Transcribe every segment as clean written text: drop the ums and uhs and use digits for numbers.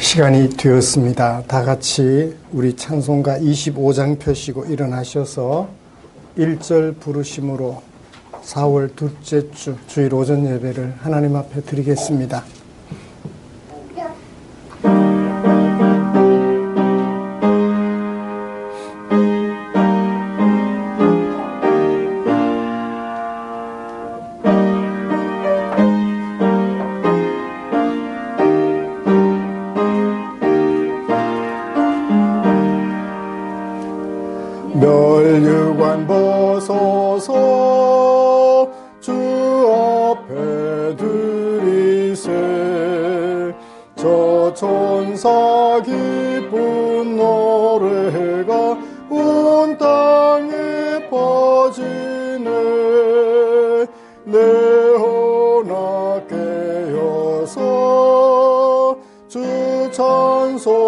시간이 되었습니다. 다 같이 우리 찬송가 25장 펴시고 일어나셔서 1절 부르심으로 4월 둘째 주 주일 오전 예배를 하나님 앞에 드리겠습니다. 멸류관 벗어서 주 앞에 드리세. 저 천사 기쁜 노래가 온 땅에 퍼지네. 내어나 깨어서 주 찬송하여라.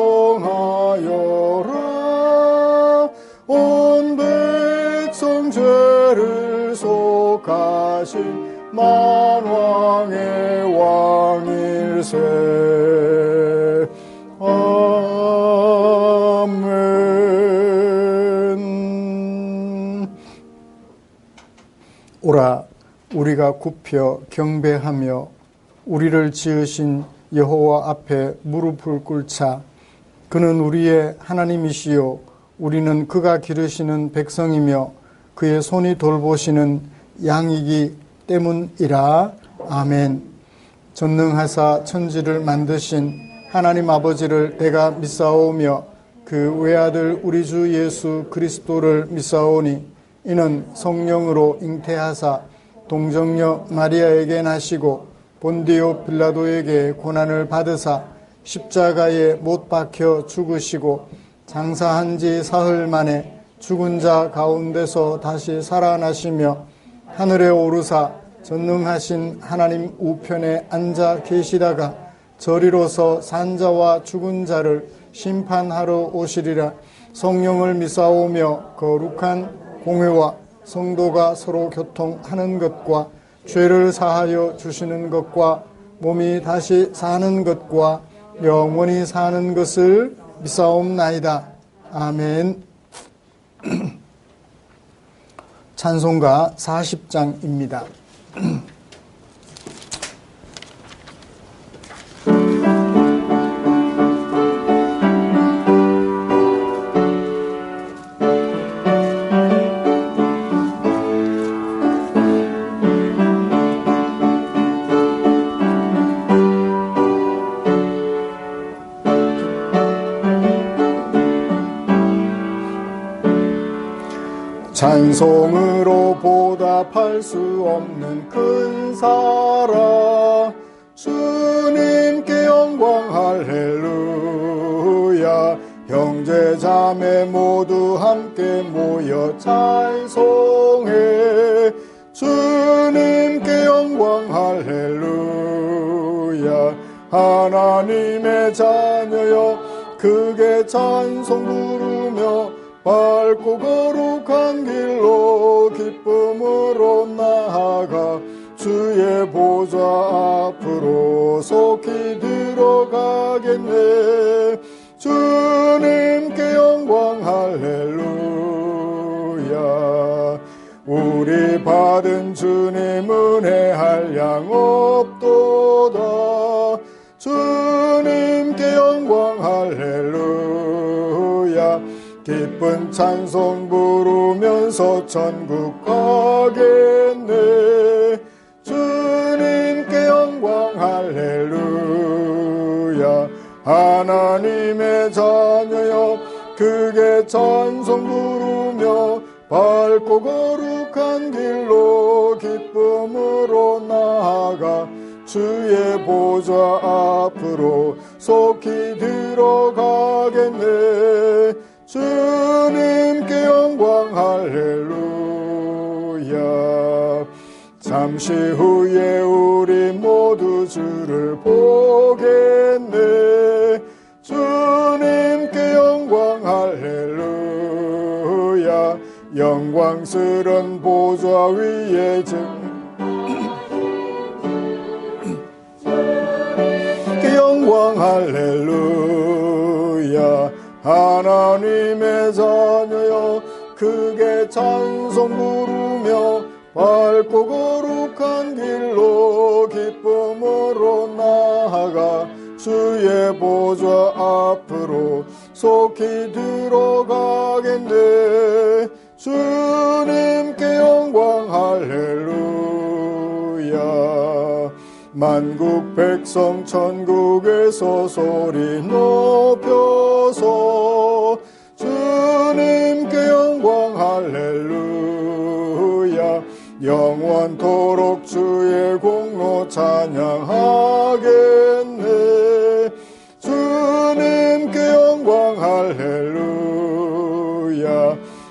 온 백성 죄를 속하신 만왕의 왕일세. 아멘. 오라 우리가 굽혀 경배하며 우리를 지으신 여호와 앞에 무릎을 꿇자. 그는 우리의 하나님이시요 우리는 그가 기르시는 백성이며 그의 손이 돌보시는 양이기 때문이라. 아멘. 전능하사 천지를 만드신 하나님 아버지를 내가 믿사오며 그 외아들 우리 주 예수 그리스도를 믿사오니 이는 성령으로 잉태하사 동정녀 마리아에게 나시고 본디오 빌라도에게 고난을 받으사 십자가에 못 박혀 죽으시고 장사한 지 사흘 만에 죽은 자 가운데서 다시 살아나시며 하늘에 오르사 전능하신 하나님 우편에 앉아 계시다가 저리로서 산자와 죽은 자를 심판하러 오시리라. 성령을 믿사오며 거룩한 공회와 성도가 서로 교통하는 것과 죄를 사하여 주시는 것과 몸이 다시 사는 것과 영원히 사는 것을 믿사옵나이다. 아멘. 찬송가 40장입니다. 찬송으로 보답할 수 없는 큰 사랑 주님께 영광 할렐루야. 형제 자매 모두 함께 모여 찬송해. 주님께 영광 할렐루야. 하나님의 자녀여 크게 찬송 부르며 밝고 거룩한 길로 기쁨으로 나아가 주의 보좌 앞으로 속히 들어가겠네. 주님께 영광 할렐루야. 우리 받은 주님 은혜 한량 없도다. 주님께 영광 할렐루야. 기쁜 찬송 부르면서 천국 가겠네. 주님께 영광 할렐루야. 하나님의 자녀여 크게 찬송 부르며 밝고 거룩한 길로 기쁨으로 나아가 주의 보좌 앞으로 속히 들어가겠네. 주님께 영광 할렐루야. 잠시 후에 우리 모두 주를 보겠네. 주님께 영광 할렐루야. 영광스런 보좌 위에 영광 할렐루야. 하나님의 자녀여 크게 찬송 부르며 밝고 거룩한 길로 기쁨으로 나아가 주의 보좌 앞으로 속히 들어가겠네. 주님께 영광 할렐루야. 만국 백성 천국에서 소리 높여서 주님께 영광 할렐루야. 영원토록 주의 공로 찬양하겠네. 주님께 영광 할렐루야.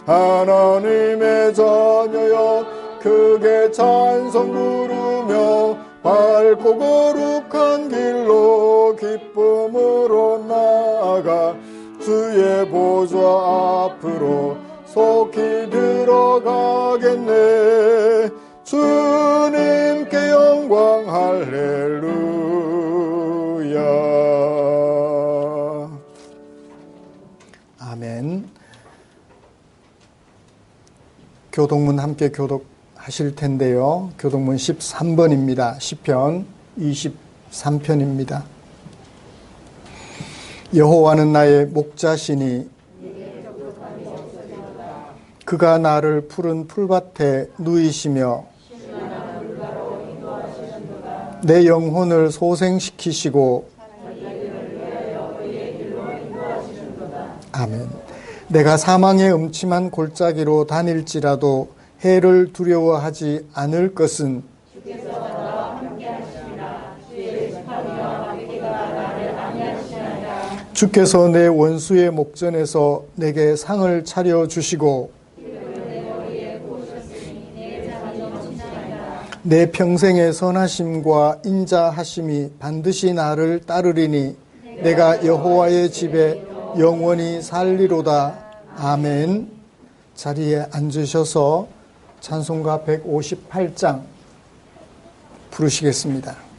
하나님의 자녀여 크게 찬송 부르며 밝고 거룩한 길로 기쁨으로 나아가 주의 보좌 앞으로 속히 들어가겠네. 주님께 영광 할렐루야. 아멘. 교독문 함께 교독하실 텐데요. 교독문 13번입니다. 시편 23편입니다. 여호와는 나의 목자시니 그가 나를 푸른 풀밭에 누이시며 내 영혼을 소생시키시고 아멘. 내가 사망의 음침한 골짜기로 다닐지라도 해를 두려워하지 않을 것은 주께서 내 원수의 목전에서 내게 상을 차려주시고 내 평생의 선하심과 인자하심이 반드시 나를 따르리니 내가 여호와의 집에 영원히 살리로다. 아멘. 자리에 앉으셔서 찬송가 158장 부르시겠습니다.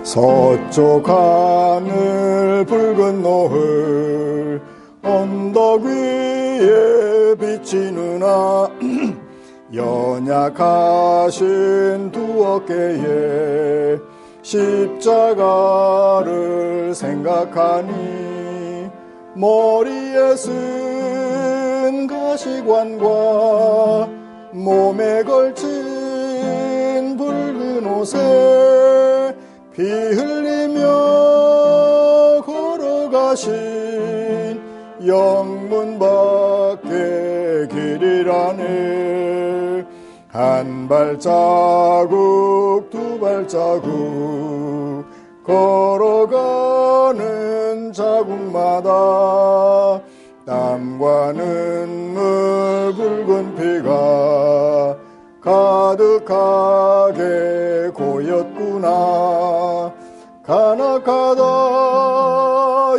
서쪽 하늘 붉은 노을 언덕 위에 비치느나 연약하신 두 어깨에 십자가를 생각하니 머리에 쓴 가시관과 몸에 걸친 붉은 옷에 피 흘리며 걸어가신 영문 밖의 길이라네. 한 발자국 두 발자국 걸어가는 자국마다 땀과 눈물 붉은 피가 가득하게 고였구나. 간악하다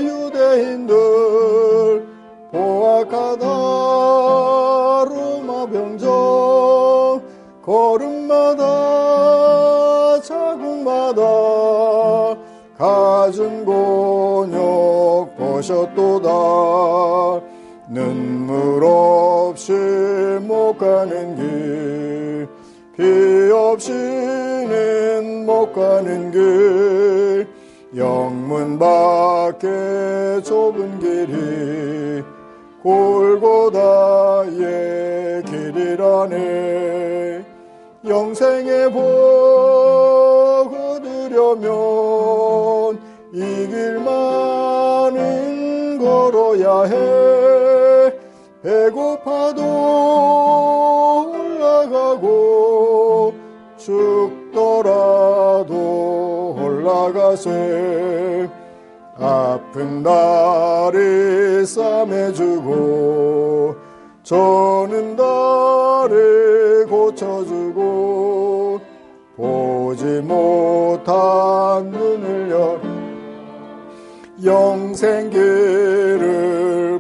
유대인들 포악하다 로마 병정 걸음마다 자국마다 가진 곤욕 보셨도다. 눈물 없이 못 가는 길 피 없이는 못 가는 길 영문 밖에 좁은 길이 골고다의 길이라네. 영생의 복 얻으려면 이 길만은 걸어야 해. 배고파도 올라가고 죽더라도 올라가세. 아픈 다리 싸매주고 저는 다리 고쳐주고 못한 눈을 열어 영생길을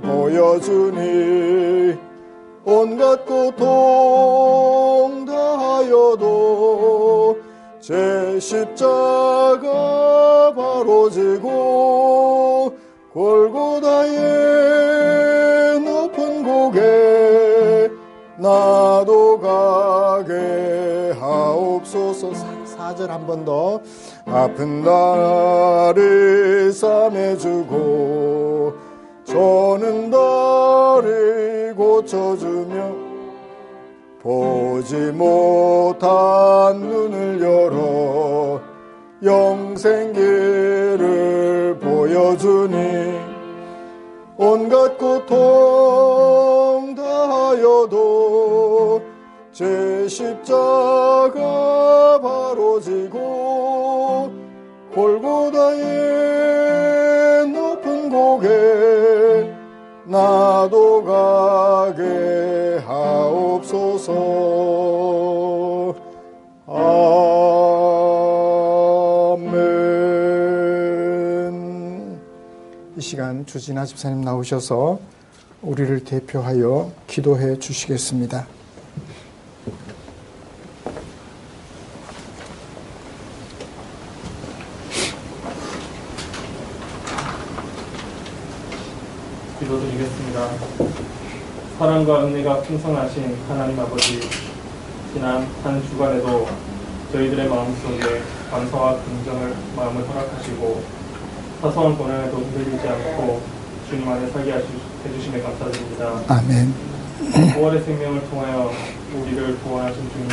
보여주니 온갖 고통 다하여도 제 십자가 바로 지고 골고다의 높은 고개 나도 가게 하옵소서. 4절 한 번 더. 아픈 다리 싸매주고 저는 다리 고쳐주며 보지 못한 눈을 열어 영생길을 보여주니 온갖 고통 다하여도 제 십자가 바로 지고 골고다의 높은 고개 나도 가게 하옵소서. 아멘. 이 시간 주진아 집사님 나오셔서 우리를 대표하여 기도해 주시겠습니다. 기도드리겠습니다. 사랑과 은혜가 풍성하신 하나님 아버지, 지난 한 주간에도 저희들의 마음속에 감사와 긍정을 마음을 허락하시고 사소한 고난에도 흔들리지 않고 주님 안에 살게 해주심에 감사드립니다. 아멘. 5월의 생명을 통하여 우리를 구원하신 주님,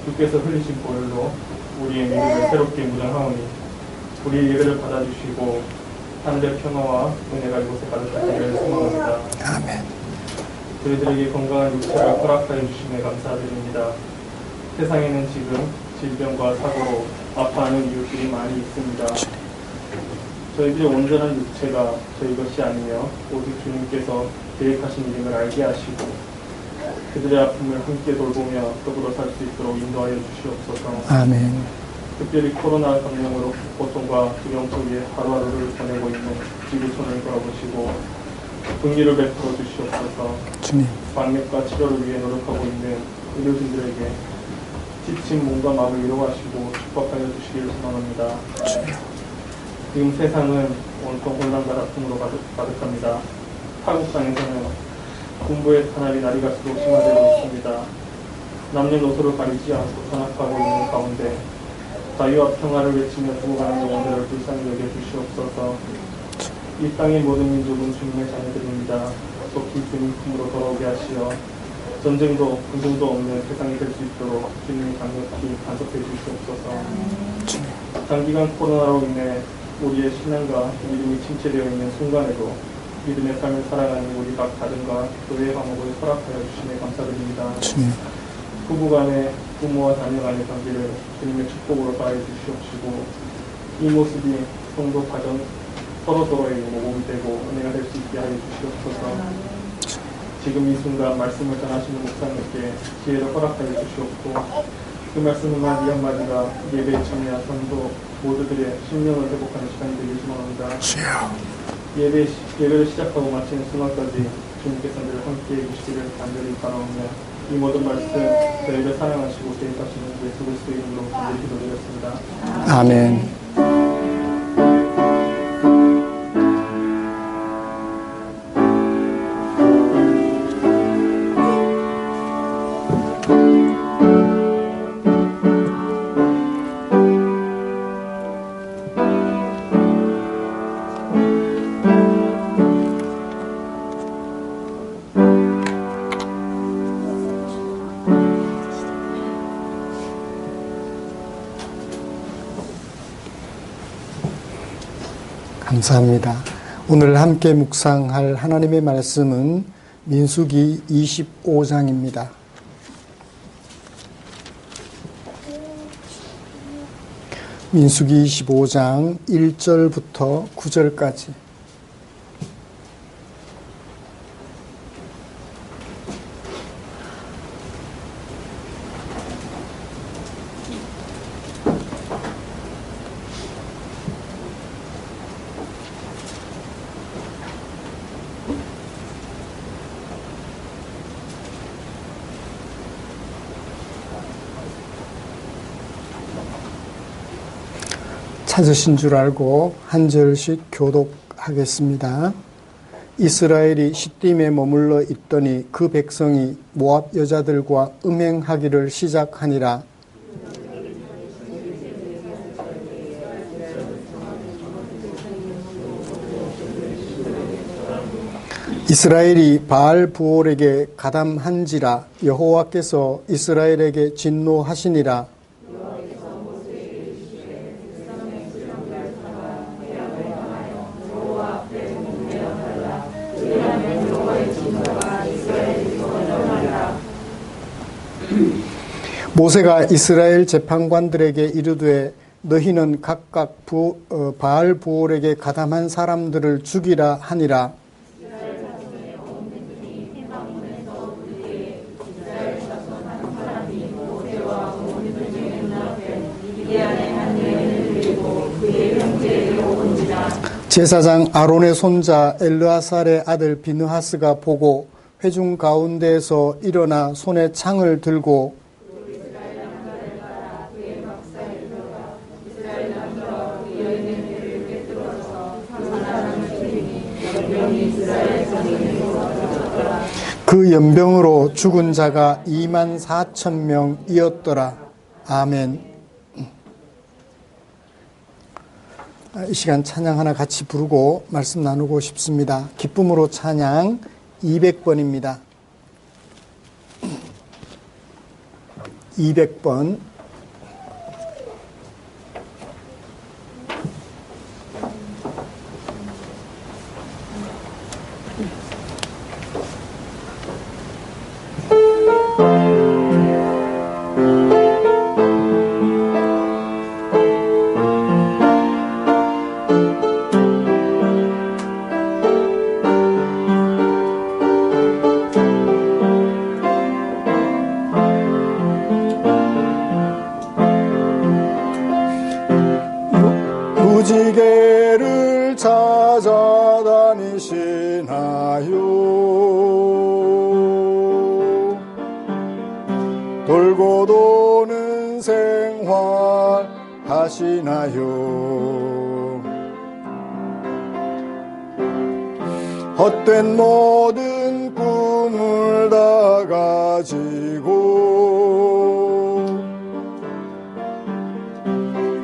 주께서 흘리신 보혈로 우리의 믿음을 새롭게 무장하오니 우리 예배를 받아주시고 하늘의 평화와 은혜가 이곳에 가득하기를 소망합니다. 아멘. 저희들에게 건강한 육체를 허락하여 주심에 감사드립니다. 세상에는 지금 질병과 사고로 아파하는 이웃들이 많이 있습니다. 저희들의 온전한 육체가 저희 것이 아니며 오직 주님께서 계획하신 일임을 알게 하시고 그들의 아픔을 함께 돌보며 더불어 살 수 있도록 인도하여 주시옵소서. 아멘. 특별히 코로나 감염으로 고통과 두려움 속에 하루하루를 보내고 있는 지구촌을 돌아보시고 긍휼을 베풀어 주시옵소서. 주님. 방역과 치료를 위해 노력하고 있는 의료진들에게 지친 몸과 마음을 위로하시고 축복하여 주시기를 소망합니다. 주님. 지금 세상은 온통 혼란과 다툼으로 가득합니다. 타국 땅에서는 군부의 탄압이 날이 갈수록 심화되고 있습니다. 남녀노소를 가리지 않고 탄압하고 있는 가운데 자유와 평화를 외치며 죽어가는 영혼들을 불쌍히 여겨 주시옵소서. 이 땅의 모든 민족은 주님의 자녀들입니다. 속히 주님 품으로 돌아오게 하시어 전쟁도 분쟁도 없는 세상이 될 수 있도록 주님이 강력히 간섭해 주시옵소서. 장기간 코로나로 인해 우리의 신앙과 믿음이 침체되어 있는 순간에도 믿음의 삶을 살아가는 우리 각 가정과 교회의 화목을 허락하여 주심에 감사드립니다. 부부간의 부모와 자녀 간의 관계를 주님의 축복으로 가해 주시옵시고 이 모습이 성도 가정 서로서로에게 모범이 되고 은혜가 될 수 있게 하여 주시옵소서. 지금 이 순간 말씀을 전하시는 목사님께 지혜를 허락하여 주시옵고 그 말씀 한마디 한마디가 예배에 참여한 성도 모두들의 심령을 회복하는 시간이 되길 소망합니다. 예배를 시작하고 마치는 순간까지 주님께서 늘 함께해 주시기를 간절히 바라오며 이 모든 말씀 저희를 사랑하시고 계획하시는 예수 그리스도의 이름으로 간절히 기도드렸습니다. 아멘. 감사합니다. 오늘 함께 묵상할 하나님의 말씀은 민수기 25장입니다. 민수기 25장 1절부터 9절까지 찾으신 줄 알고 한 절씩 교독하겠습니다. 이스라엘이 시딤에 머물러 있더니 그 백성이 모압 여자들과 음행하기를 시작하니라. 이스라엘이 바알 부올에게 가담한지라. 여호와께서 이스라엘에게 진노하시니라. 모세가 이스라엘 재판관들에게 이르되 너희는 각각 바알 부올에게 가담한 사람들을 죽이라 하니라. 제사장 아론의 손자 엘르아살의 아들 비느하스가 보고 회중 가운데에서 일어나 손에 창을 들고 그 연병으로 죽은 자가 24,000명이었더라. 아멘. 이 시간 찬양 하나 같이 부르고 말씀 나누고 싶습니다. 기쁨으로 찬양 200번입니다. 200번. 무지개를 찾아다니시나요? 돌고 도는 생활 하시나요? 헛된 모든 꿈을 다 가지고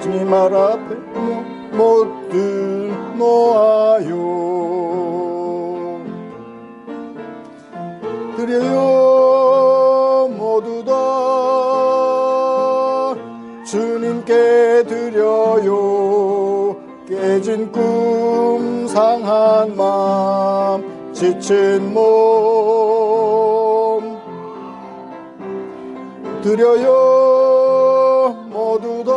주님 말 앞에 모두 놓아요. 드려요. 모두 다 주님께 드려요. 깨진 꿈, 상한 마음, 지친 몸 드려요. 모두 다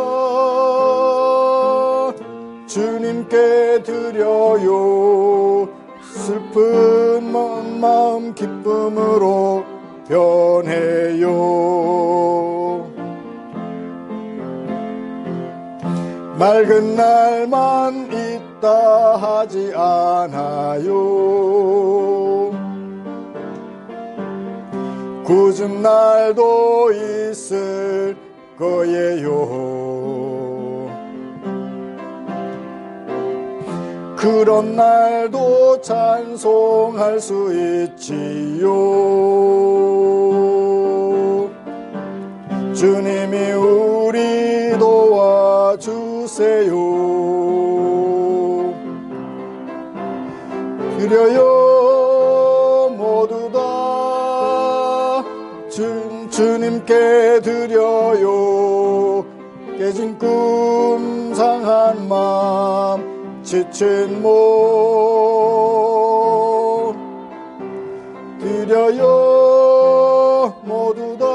주님께 드려요. 슬픈 마음 기쁨으로 변해요. 맑은 날만 있다 하지 않아요. 굳은 날도 있을 거예요. 그런 날도 찬송할 수 있지요. 주님이 우리 도와주세요. 드려요. 모두 다 주님께 드려요. 깨진 꿈, 상한 마음, 지친 몸 드려요. 모두 다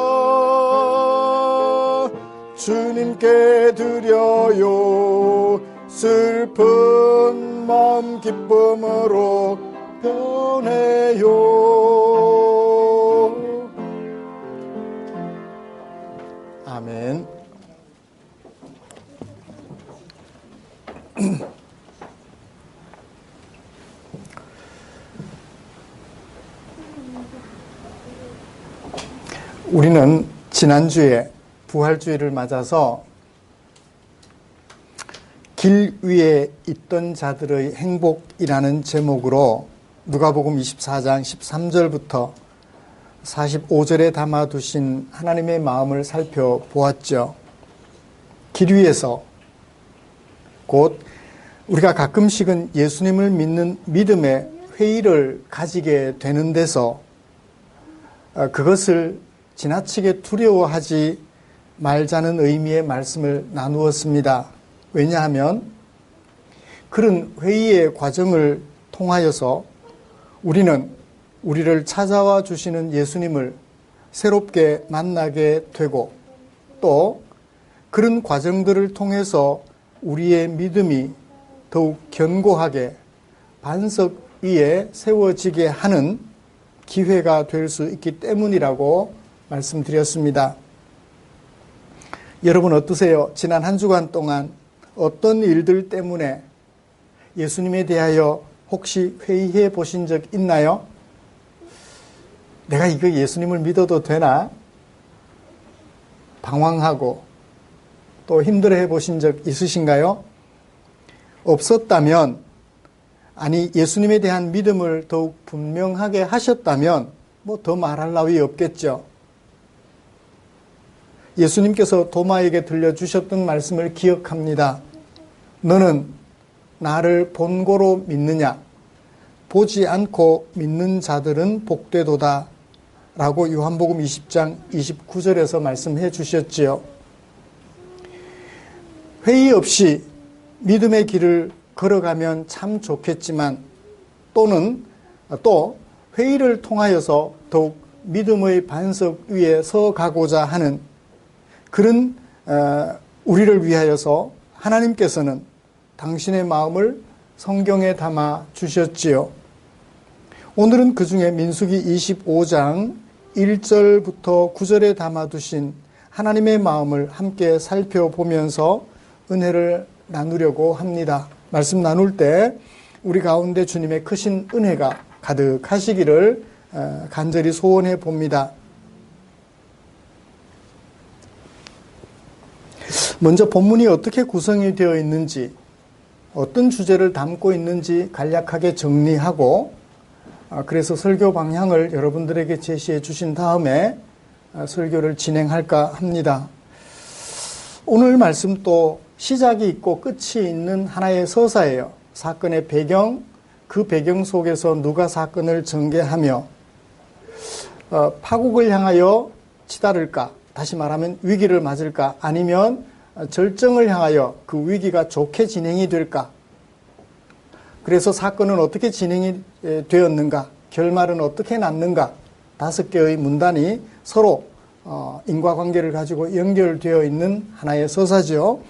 주님께 드려요. 슬픈 마음 기쁨으로 변해요. 아멘. 우리는 지난주에 부활주의를 맞아서 길 위에 있던 자들의 행복이라는 제목으로 누가복음 24장 13절부터 45절에 담아두신 하나님의 마음을 살펴보았죠. 길 위에서 곧 우리가 가끔씩은 예수님을 믿는 믿음의 회의를 가지게 되는 데서 그것을 지나치게 두려워하지 말자는 의미의 말씀을 나누었습니다. 왜냐하면 그런 회의의 과정을 통하여서 우리는 우리를 찾아와 주시는 예수님을 새롭게 만나게 되고 또 그런 과정들을 통해서 우리의 믿음이 더욱 견고하게 반석 위에 세워지게 하는 기회가 될 수 있기 때문이라고 말씀드렸습니다. 여러분 어떠세요? 지난 한 주간 동안 어떤 일들 때문에 예수님에 대하여 혹시 회의해 보신 적 있나요? 내가 이거 예수님을 믿어도 되나? 방황하고 또 힘들어해 보신 적 있으신가요? 없었다면, 아니 예수님에 대한 믿음을 더욱 분명하게 하셨다면 뭐 더 말할 나위 없겠죠. 예수님께서 도마에게 들려주셨던 말씀을 기억합니다. 너는 나를 본고로 믿느냐? 보지 않고 믿는 자들은 복되도다 라고 요한복음 20장 29절에서 말씀해 주셨지요. 회의 없이 믿음의 길을 걸어가면 참 좋겠지만 또는 또 회의를 통하여서 더욱 믿음의 반석 위에 서 가고자 하는 그런 우리를 위하여서 하나님께서는 당신의 마음을 성경에 담아 주셨지요. 오늘은 그 중에 민수기 25장 1절부터 9절에 담아두신 하나님의 마음을 함께 살펴보면서 은혜를 나누려고 합니다. 말씀 나눌 때 우리 가운데 주님의 크신 은혜가 가득하시기를 간절히 소원해 봅니다. 먼저 본문이 어떻게 구성이 되어 있는지, 어떤 주제를 담고 있는지 간략하게 정리하고 그래서 설교 방향을 여러분들에게 제시해 주신 다음에 설교를 진행할까 합니다. 오늘 말씀 또 시작이 있고 끝이 있는 하나의 서사예요. 사건의 배경, 그 배경 속에서 누가 사건을 전개하며 파국을 향하여 치달을까? 다시 말하면 위기를 맞을까? 아니면 절정을 향하여 그 위기가 좋게 진행이 될까? 그래서 사건은 어떻게 진행이 되었는가? 결말은 어떻게 났는가? 5개의 문단이 서로 인과관계를 가지고 연결되어 있는 하나의 서사죠.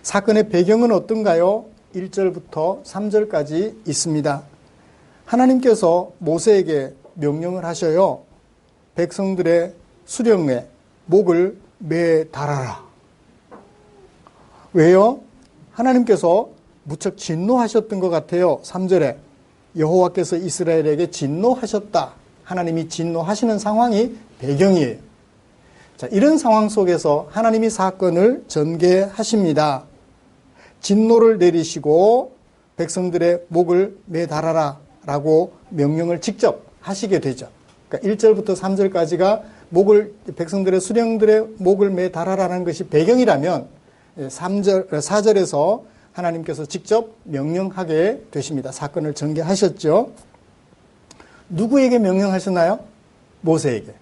사건의 배경은 어떤가요? 1절부터 3절까지 있습니다. 하나님께서 모세에게 명령을 하셔요. 백성들의 수령에 목을 매달아라. 왜요? 하나님께서 무척 진노하셨던 것 같아요. 3절에 여호와께서 이스라엘에게 진노하셨다. 하나님이 진노하시는 상황이 배경이에요. 자, 이런 상황 속에서 하나님이 사건을 전개하십니다. 진노를 내리시고 백성들의 목을 매달아라 라고 명령을 직접 하시게 되죠. 그러니까 1절부터 3절까지가 백성들의 수령들의 목을 매달아라는 것이 배경이라면 4절에서 하나님께서 직접 명령하게 되십니다. 사건을 전개하셨죠. 누구에게 명령하셨나요? 모세에게.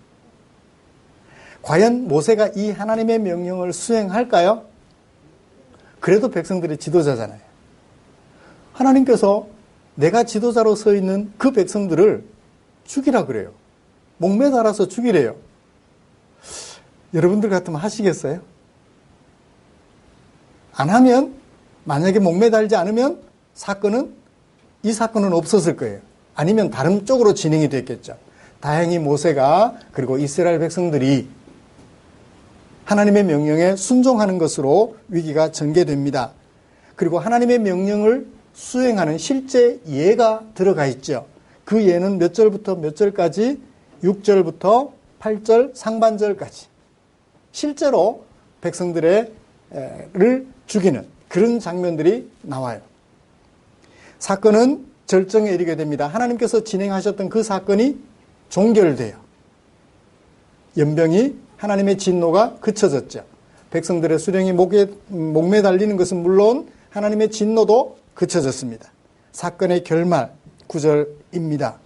과연 모세가 이 하나님의 명령을 수행할까요? 그래도 백성들의 지도자잖아요. 하나님께서 내가 지도자로 서 있는 그 백성들을 죽이라 그래요. 목매달아서 죽이래요. 여러분들 같으면 하시겠어요? 안 하면, 만약에 목매달지 않으면 이 사건은 없었을 거예요. 아니면 다른 쪽으로 진행이 됐겠죠. 다행히 모세가 그리고 이스라엘 백성들이 하나님의 명령에 순종하는 것으로 위기가 전개됩니다. 그리고 하나님의 명령을 수행하는 실제 예가 들어가 있죠. 그 예는 몇 절부터 몇 절까지? 6절부터 8절 상반절까지 실제로 백성들을 죽이는 그런 장면들이 나와요. 사건은 절정에 이르게 됩니다. 하나님께서 진행하셨던 그 사건이 종결돼요. 연병이 하나님의 진노가 그쳐졌죠. 백성들의 수령이 목매 달리는 것은 물론 하나님의 진노도 그쳐졌습니다. 사건의 결말 9절입니다.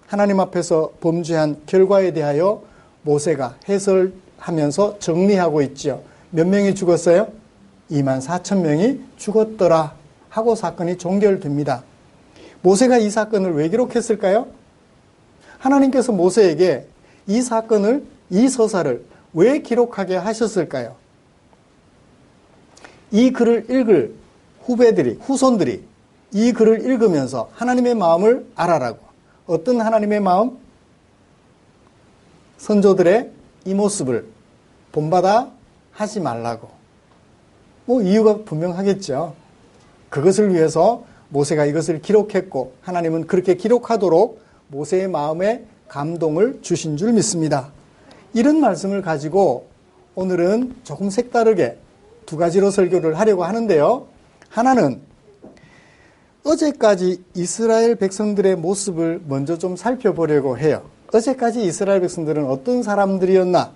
하나님 앞에서 범죄한 결과에 대하여 모세가 해설하면서 정리하고 있죠. 몇 명이 죽었어요? 24,000명이 죽었더라 하고 사건이 종결됩니다. 모세가 이 사건을 왜 기록했을까요? 하나님께서 모세에게 이 사건을, 이 서사를 왜 기록하게 하셨을까요? 이 글을 읽을 후손들이 이 글을 읽으면서 하나님의 마음을 알아라고. 어떤 하나님의 마음? 선조들의 이 모습을 본받아 하지 말라고. 이유가 분명하겠죠. 그것을 위해서 모세가 이것을 기록했고 하나님은 그렇게 기록하도록 모세의 마음에 감동을 주신 줄 믿습니다. 이런 말씀을 가지고 오늘은 조금 색다르게 두 가지로 설교를 하려고 하는데요. 하나는 어제까지 이스라엘 백성들의 모습을 먼저 좀 살펴보려고 해요. 어제까지 이스라엘 백성들은 어떤 사람들이었나?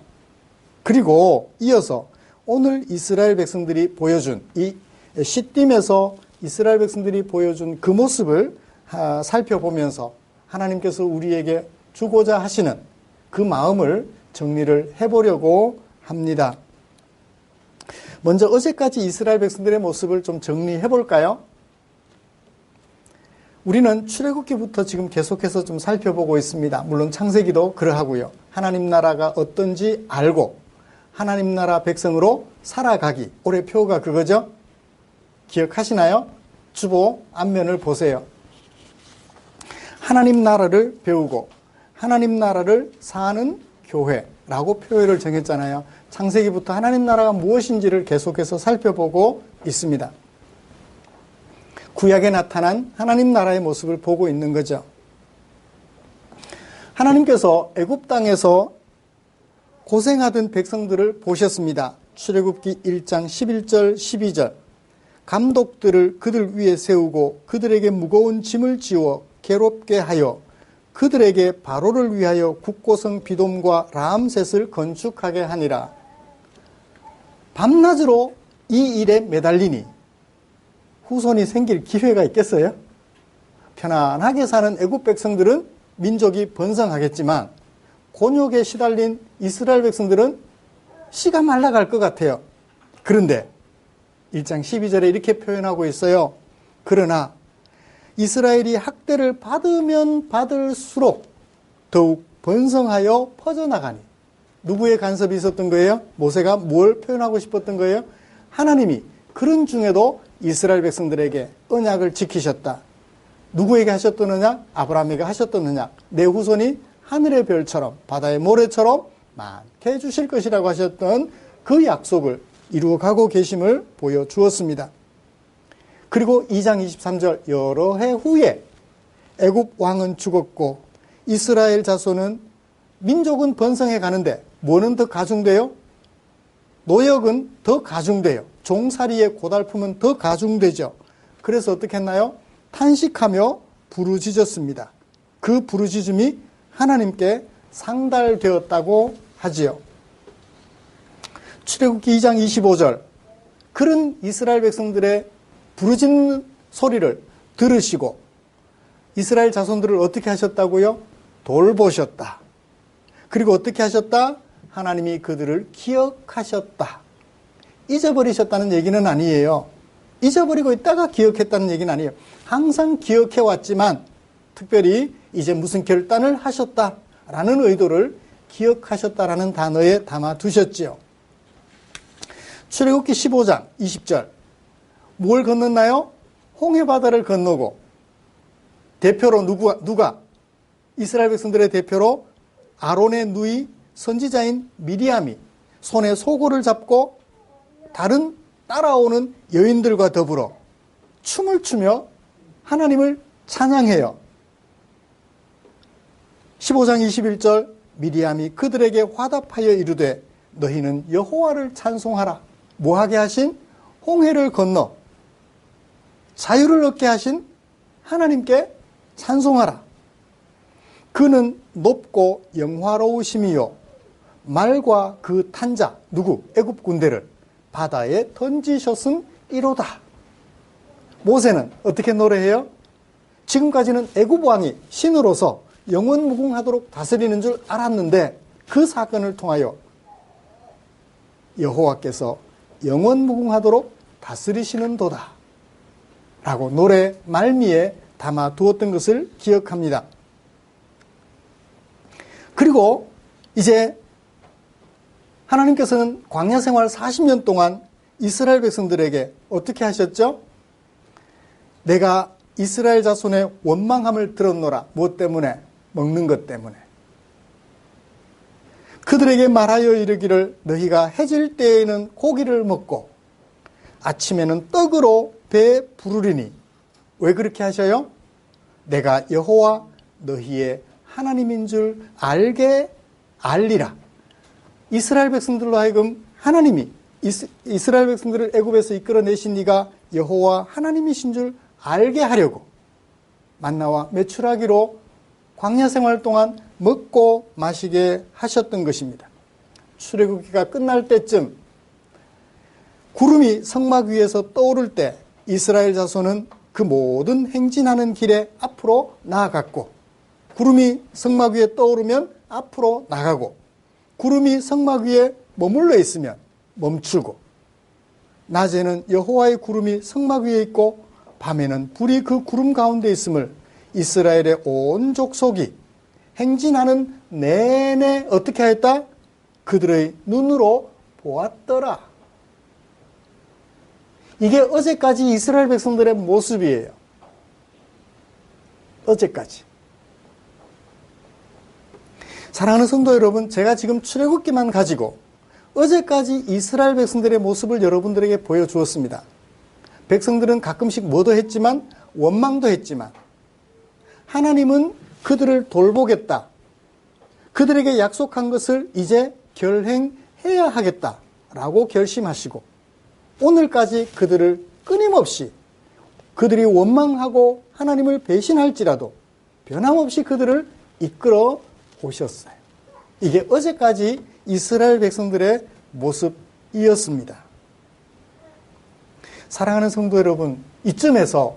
그리고 이어서 오늘 이스라엘 백성들이 보여준 이 시딤에서 이스라엘 백성들이 보여준 그 모습을 살펴보면서 하나님께서 우리에게 주고자 하시는 그 마음을 정리를 해보려고 합니다. 먼저 어제까지 이스라엘 백성들의 모습을 좀 정리해 볼까요? 우리는 출애굽기부터 지금 계속해서 좀 살펴보고 있습니다. 물론 창세기도 그러하고요. 하나님 나라가 어떤지 알고 하나님 나라 백성으로 살아가기. 올해 표가 그거죠? 기억하시나요? 주보 앞면을 보세요. 하나님 나라를 배우고 하나님 나라를 사는 교회라고 표현을 정했잖아요. 창세기부터 하나님 나라가 무엇인지를 계속해서 살펴보고 있습니다. 구약에 나타난 하나님 나라의 모습을 보고 있는 거죠. 하나님께서 애굽 땅에서 고생하던 백성들을 보셨습니다. 출애굽기 1장 11절 12절 감독들을 그들 위에 세우고 그들에게 무거운 짐을 지워 괴롭게 하여 그들에게 바로를 위하여 국고성 비돔과 라암셋을 건축하게 하니라. 밤낮으로 이 일에 매달리니 후손이 생길 기회가 있겠어요? 편안하게 사는 애굽 백성들은 민족이 번성하겠지만 곤욕에 시달린 이스라엘 백성들은 씨가 말라갈 것 같아요. 그런데 1장 12절에 이렇게 표현하고 있어요. 그러나 이스라엘이 학대를 받으면 받을수록 더욱 번성하여 퍼져나가니. 누구의 간섭이 있었던 거예요? 모세가 뭘 표현하고 싶었던 거예요? 하나님이 그런 중에도 이스라엘 백성들에게 언약을 지키셨다. 누구에게 하셨던 언약? 아브라함에게 하셨던 언약. 내 후손이 하늘의 별처럼 바다의 모래처럼 많게 해주실 것이라고 하셨던 그 약속을 이루어가고 계심을 보여주었습니다. 그리고 2장 23절 여러 해 후에 애굽 왕은 죽었고 이스라엘 자손은 민족은 번성해 가는데 뭐는 더 가중돼요? 노역은 더 가중돼요. 종살이의 고달픔은 더 가중되죠. 그래서 어떻게 했나요? 탄식하며 부르짖었습니다. 그 부르짖음이 하나님께 상달되었다고 하지요. 출애굽기 2장 25절 그런 이스라엘 백성들의 부르짖는 소리를 들으시고 이스라엘 자손들을 어떻게 하셨다고요? 돌보셨다. 그리고 어떻게 하셨다? 하나님이 그들을 기억하셨다. 잊어버리셨다는 얘기는 아니에요. 잊어버리고 있다가 기억했다는 얘기는 아니에요. 항상 기억해왔지만 특별히 이제 무슨 결단을 하셨다라는 의도를 기억하셨다라는 단어에 담아두셨지요. 출애굽기 15장 20절 뭘 건넜나요? 홍해바다를 건너고 대표로 누가? 이스라엘 백성들의 대표로 아론의 누이 선지자인 미리암이 손에 소고를 잡고 다른 따라오는 여인들과 더불어 춤을 추며 하나님을 찬양해요. 15장 21절 미리암이 그들에게 화답하여 이르되 너희는 여호와를 찬송하라. 뭐하게 하신? 홍해를 건너 자유를 얻게 하신 하나님께 찬송하라. 그는 높고 영화로우심이요 말과 그 탄자 누구? 애굽 군대를 바다에 던지셨음이로다. 모세는 어떻게 노래해요? 지금까지는 애굽 왕이 신으로서 영원무궁하도록 다스리는 줄 알았는데 그 사건을 통하여 여호와께서 영원무궁하도록 다스리시는도다 라고 노래 말미에 담아 두었던 것을 기억합니다. 그리고 이제 하나님께서는 광야 생활 40년 동안 이스라엘 백성들에게 어떻게 하셨죠? 내가 이스라엘 자손의 원망함을 들었노라. 무엇 때문에? 먹는 것 때문에. 그들에게 말하여 이르기를 너희가 해질 때에는 고기를 먹고 아침에는 떡으로 배 부르리니. 왜 그렇게 하셔요? 내가 여호와 너희의 하나님인 줄 알게 알리라. 이스라엘 백성들로 하여금 하나님이 이스라엘 백성들을 애굽에서 이끌어내신 이가 여호와 하나님이신 줄 알게 하려고 만나와 메추라기로 광야 생활 동안 먹고 마시게 하셨던 것입니다. 출애굽기가 끝날 때쯤 구름이 성막 위에서 떠오를 때 이스라엘 자손은 그 모든 행진하는 길에 앞으로 나아갔고, 구름이 성막 위에 떠오르면 앞으로 나가고, 구름이 성막 위에 머물러 있으면 멈추고, 낮에는 여호와의 구름이 성막 위에 있고 밤에는 불이 그 구름 가운데 있음을 이스라엘의 온 족속이 행진하는 내내 어떻게 하였다? 그들의 눈으로 보았더라. 이게 어제까지 이스라엘 백성들의 모습이에요. 어제까지. 사랑하는 성도 여러분, 제가 지금 출애굽기만 가지고 어제까지 이스라엘 백성들의 모습을 여러분들에게 보여주었습니다. 백성들은 가끔씩 뭐도 했지만 원망도 했지만 하나님은 그들을 돌보겠다. 그들에게 약속한 것을 이제 결행해야 하겠다라고 결심하시고 오늘까지 그들을 끊임없이 그들이 원망하고 하나님을 배신할지라도 변함없이 그들을 이끌어 오셨어요. 이게 어제까지 이스라엘 백성들의 모습이었습니다. 사랑하는 성도 여러분, 이쯤에서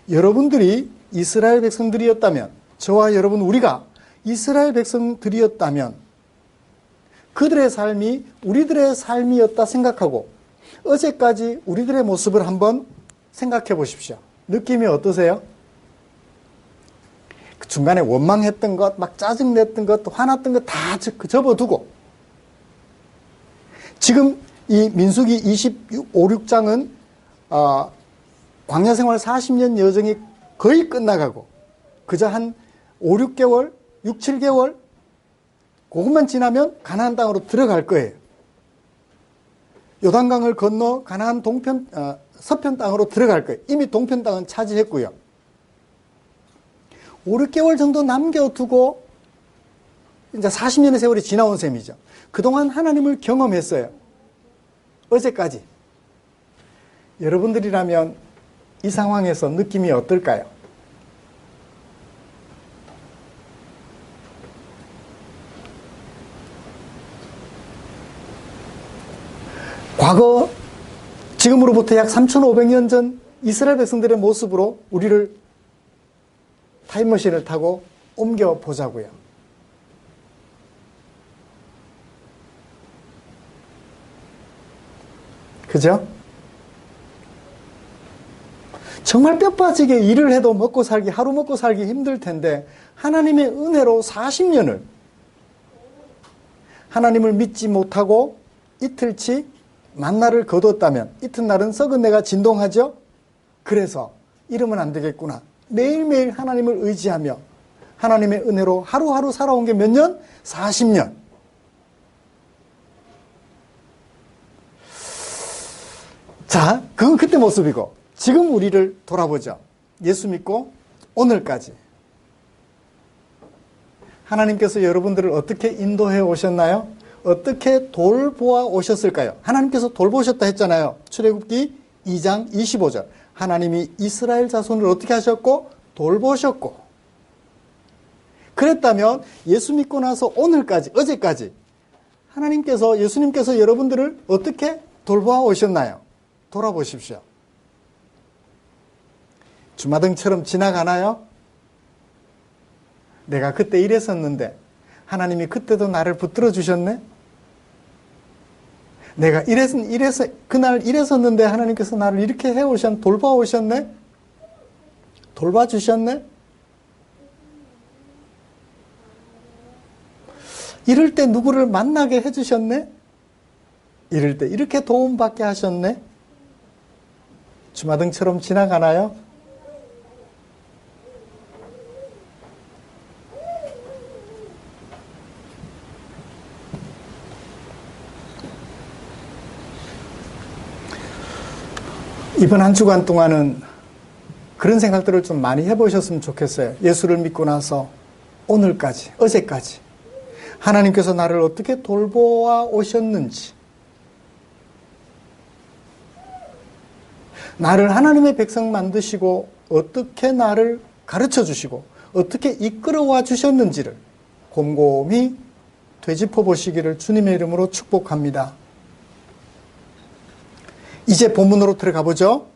여러분들이 이스라엘 백성들이었다면, 저와 여러분 우리가 이스라엘 백성들이었다면 그들의 삶이 우리들의 삶이었다 생각하고 어제까지 우리들의 모습을 한번 생각해 보십시오. 느낌이 어떠세요? 그 중간에 원망했던 것, 막 짜증냈던 것, 화났던 것 다 접어두고 지금 이 민수기 25, 6장은 광야 생활 40년 여정이 거의 끝나가고 그저 한 5, 6개월, 6, 7개월 그것만 지나면 가나안 땅으로 들어갈 거예요. 요단강을 건너 가나안 서편 땅으로 들어갈 거예요. 이미 동편 땅은 차지했고요. 5, 6개월 정도 남겨두고 이제 40년의 세월이 지나온 셈이죠. 그동안 하나님을 경험했어요. 어제까지. 여러분들이라면 이 상황에서 느낌이 어떨까요? 과거 지금으로부터 약 3,500년 전 이스라엘 백성들의 모습으로 우리를 타임머신을 타고 옮겨보자고요. 그죠? 정말 뼈 빠지게 일을 해도 먹고 살기, 하루 먹고 살기 힘들 텐데 하나님의 은혜로 40년을 하나님을 믿지 못하고 이틀치 만나를 거뒀다면 이튿날은 썩은 내가 진동하죠? 그래서 이러면 안 되겠구나. 매일매일 하나님을 의지하며 하나님의 은혜로 하루하루 살아온 게 몇 년? 40년. 자, 그건 그때 모습이고 지금 우리를 돌아보죠. 예수 믿고 오늘까지 하나님께서 여러분들을 어떻게 인도해 오셨나요? 어떻게 돌보아 오셨을까요? 하나님께서 돌보셨다 했잖아요. 출애굽기 2장 25절. 하나님이 이스라엘 자손을 어떻게 하셨고? 돌보셨고. 그랬다면 예수 믿고 나서 오늘까지, 어제까지 예수님께서 여러분들을 어떻게 돌보아 오셨나요? 돌아보십시오. 주마등처럼 지나가나요? 내가 그때 이랬었는데 하나님이 그때도 나를 붙들어 주셨네? 내가 그날 이랬었는데 하나님께서 나를 이렇게 돌봐오셨네? 돌봐주셨네? 이럴 때 누구를 만나게 해주셨네? 이럴 때 이렇게 도움받게 하셨네? 주마등처럼 지나가나요? 이번 한 주간 동안은 그런 생각들을 좀 많이 해보셨으면 좋겠어요. 예수를 믿고 나서 오늘까지, 어제까지 하나님께서 나를 어떻게 돌보아 오셨는지, 나를 하나님의 백성 만드시고 어떻게 나를 가르쳐 주시고 어떻게 이끌어와 주셨는지를 곰곰이 되짚어 보시기를 주님의 이름으로 축복합니다. 이제 본문으로 들어가 보죠.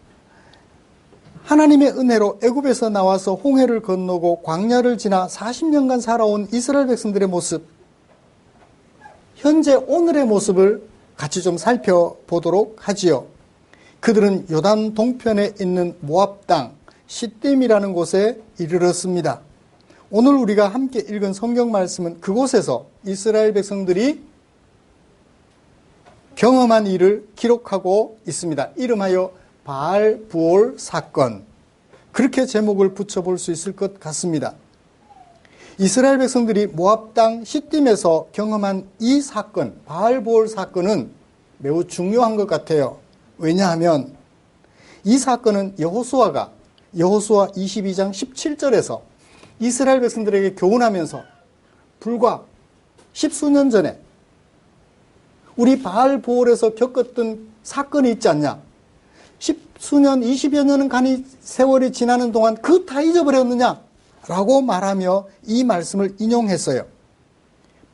하나님의 은혜로 애굽에서 나와서 홍해를 건너고 광야를 지나 40년간 살아온 이스라엘 백성들의 모습, 현재 오늘의 모습을 같이 좀 살펴보도록 하지요. 그들은 요단 동편에 있는 모압 땅 시딤이라는 곳에 이르렀습니다. 오늘 우리가 함께 읽은 성경 말씀은 그곳에서 이스라엘 백성들이 경험한 일을 기록하고 있습니다. 이름하여 바알 부올 사건, 그렇게 제목을 붙여볼 수 있을 것 같습니다. 이스라엘 백성들이 모압 땅 시딤에서 경험한 이 사건, 바알 부올 사건은 매우 중요한 것 같아요. 왜냐하면 이 사건은 여호수아 22장 17절에서 이스라엘 백성들에게 교훈하면서 불과 십수년 전에 우리 바알 부올에서 겪었던 사건이 있지 않냐? 십수년, 20여 년은 간이 세월이 지나는 동안 그 다 잊어버렸느냐? 라고 말하며 이 말씀을 인용했어요.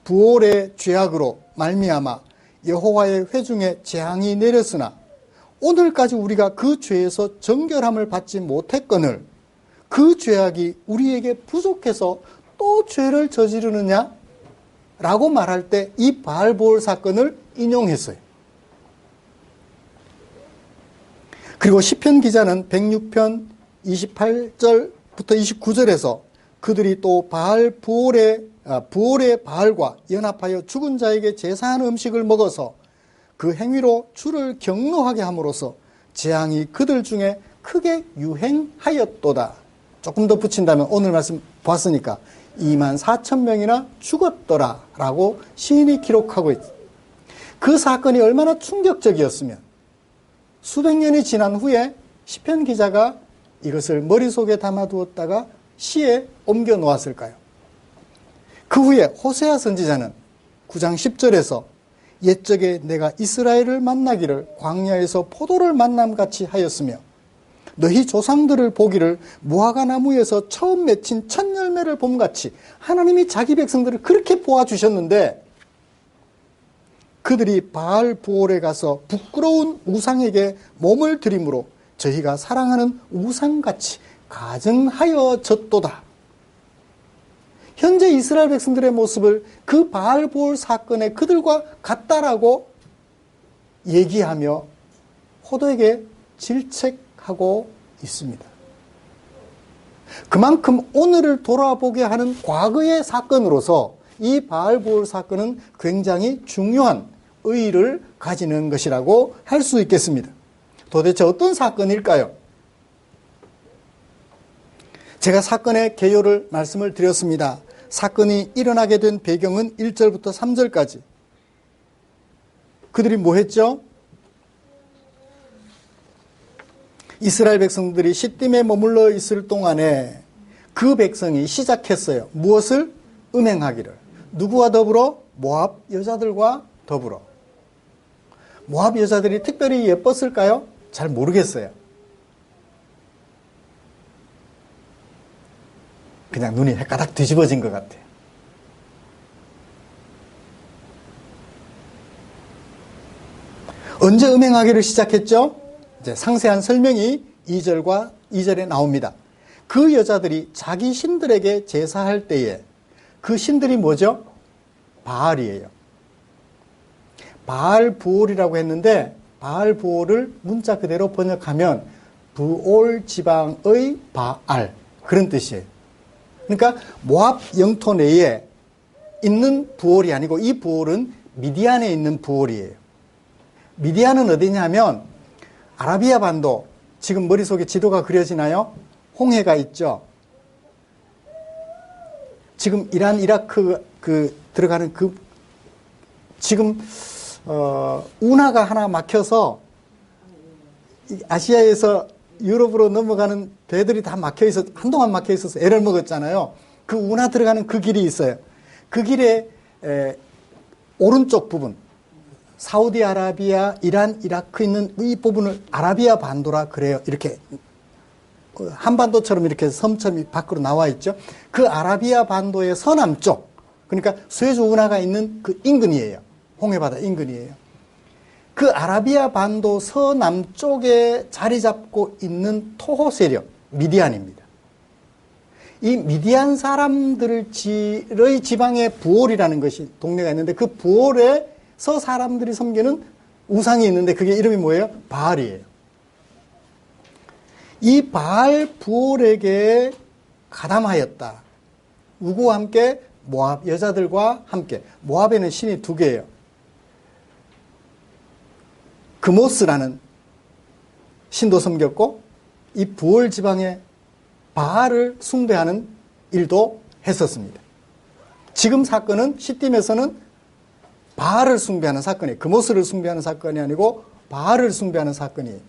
부올의 죄악으로 말미암아 여호와의 회중에 재앙이 내렸으나 오늘까지 우리가 그 죄에서 정결함을 받지 못했거늘 그 죄악이 우리에게 부족해서 또 죄를 저지르느냐? 라고 말할 때 이 바알 부올 사건을 인용했어요. 그리고 시편 기자는 106편 28절부터 29절에서 그들이 또 부올의 바알과 연합하여 죽은 자에게 제사한 음식을 먹어서 그 행위로 주를 경노하게 함으로써 재앙이 그들 중에 크게 유행하였도다. 조금 더 붙인다면 오늘 말씀 봤으니까 24,000명이나 죽었더라 라고 시인이 기록하고 있습니다. 그 사건이 얼마나 충격적이었으면 수백 년이 지난 후에 시편 기자가 이것을 머릿속에 담아두었다가 시에 옮겨 놓았을까요? 그 후에 호세아 선지자는 9장 10절에서 옛적에 내가 이스라엘을 만나기를 광야에서 포도를 만남같이 하였으며 너희 조상들을 보기를 무화과 나무에서 처음 맺힌 첫 열매를 봄같이 하나님이 자기 백성들을 그렇게 보아주셨는데 그들이 바알 부올에 가서 부끄러운 우상에게 몸을 들임으로 저희가 사랑하는 우상같이 가증하여졌도다. 현재 이스라엘 백성들의 모습을 그 바알 부올 사건의 그들과 같다라고 얘기하며 호도에게 질책하고 있습니다. 그만큼 오늘을 돌아보게 하는 과거의 사건으로서 이 바알 부올 사건은 굉장히 중요한 의의를 가지는 것이라고 할 수 있겠습니다. 도대체 어떤 사건일까요? 제가 사건의 개요를 말씀을 드렸습니다. 사건이 일어나게 된 배경은 1절부터 3절까지. 그들이 뭐 했죠? 이스라엘 백성들이 시딤에 머물러 있을 동안에 그 백성이 시작했어요. 무엇을? 음행하기를. 누구와 더불어? 모압 여자들과 더불어. 모압 여자들이 특별히 예뻤을까요? 잘 모르겠어요. 그냥 눈이 헷가닥 뒤집어진 것 같아요. 언제 음행하기를 시작했죠? 이제 상세한 설명이 2절에 나옵니다. 그 여자들이 자기 신들에게 제사할 때에 그 신들이 뭐죠? 바알이에요. 바알부올이라고 했는데 바알부올을 문자 그대로 번역하면 부올 지방의 바알 그런 뜻이에요. 그러니까 모압 영토 내에 있는 부올이 아니고 이 부올은 미디안에 있는 부올이에요. 미디안은 어디냐면 아라비아 반도, 지금 머릿속에 지도가 그려지나요? 홍해가 있죠. 지금 이란, 이라크 들어가는 지금 운하가 하나 막혀서 아시아에서 유럽으로 넘어가는 배들이 다 한동안 막혀 있어서 애를 먹었잖아요. 그 운하 들어가는 그 길이 있어요. 그 길에 오른쪽 부분, 사우디아라비아, 이란, 이라크 있는 이 부분을 아라비아 반도라 그래요. 이렇게 한반도처럼 이렇게 섬처럼 밖으로 나와 있죠. 그 아라비아 반도의 서남쪽, 그러니까 수에즈 운하가 있는 그 인근이에요. 홍해바다 인근이에요. 그 아라비아 반도 서남쪽에 자리 잡고 있는 토호 세력, 미디안입니다. 이 미디안 사람들의 지방에 부올이라는 것이 동네가 있는데 그 부올에서 사람들이 섬기는 우상이 있는데 그게 이름이 뭐예요? 바알이에요. 이 바알 부올에게 가담하였다. 누구와 함께? 모압 여자들과 함께. 모압에는 신이 두 개예요. 그모스라는 신도 섬겼고 이 부올 지방에 바알을 숭배하는 일도 했었습니다. 지금 사건은 시딤에서는 바알을 숭배하는 사건이에요. 그모스를 숭배하는 사건이 아니고 바알을 숭배하는 사건이에요.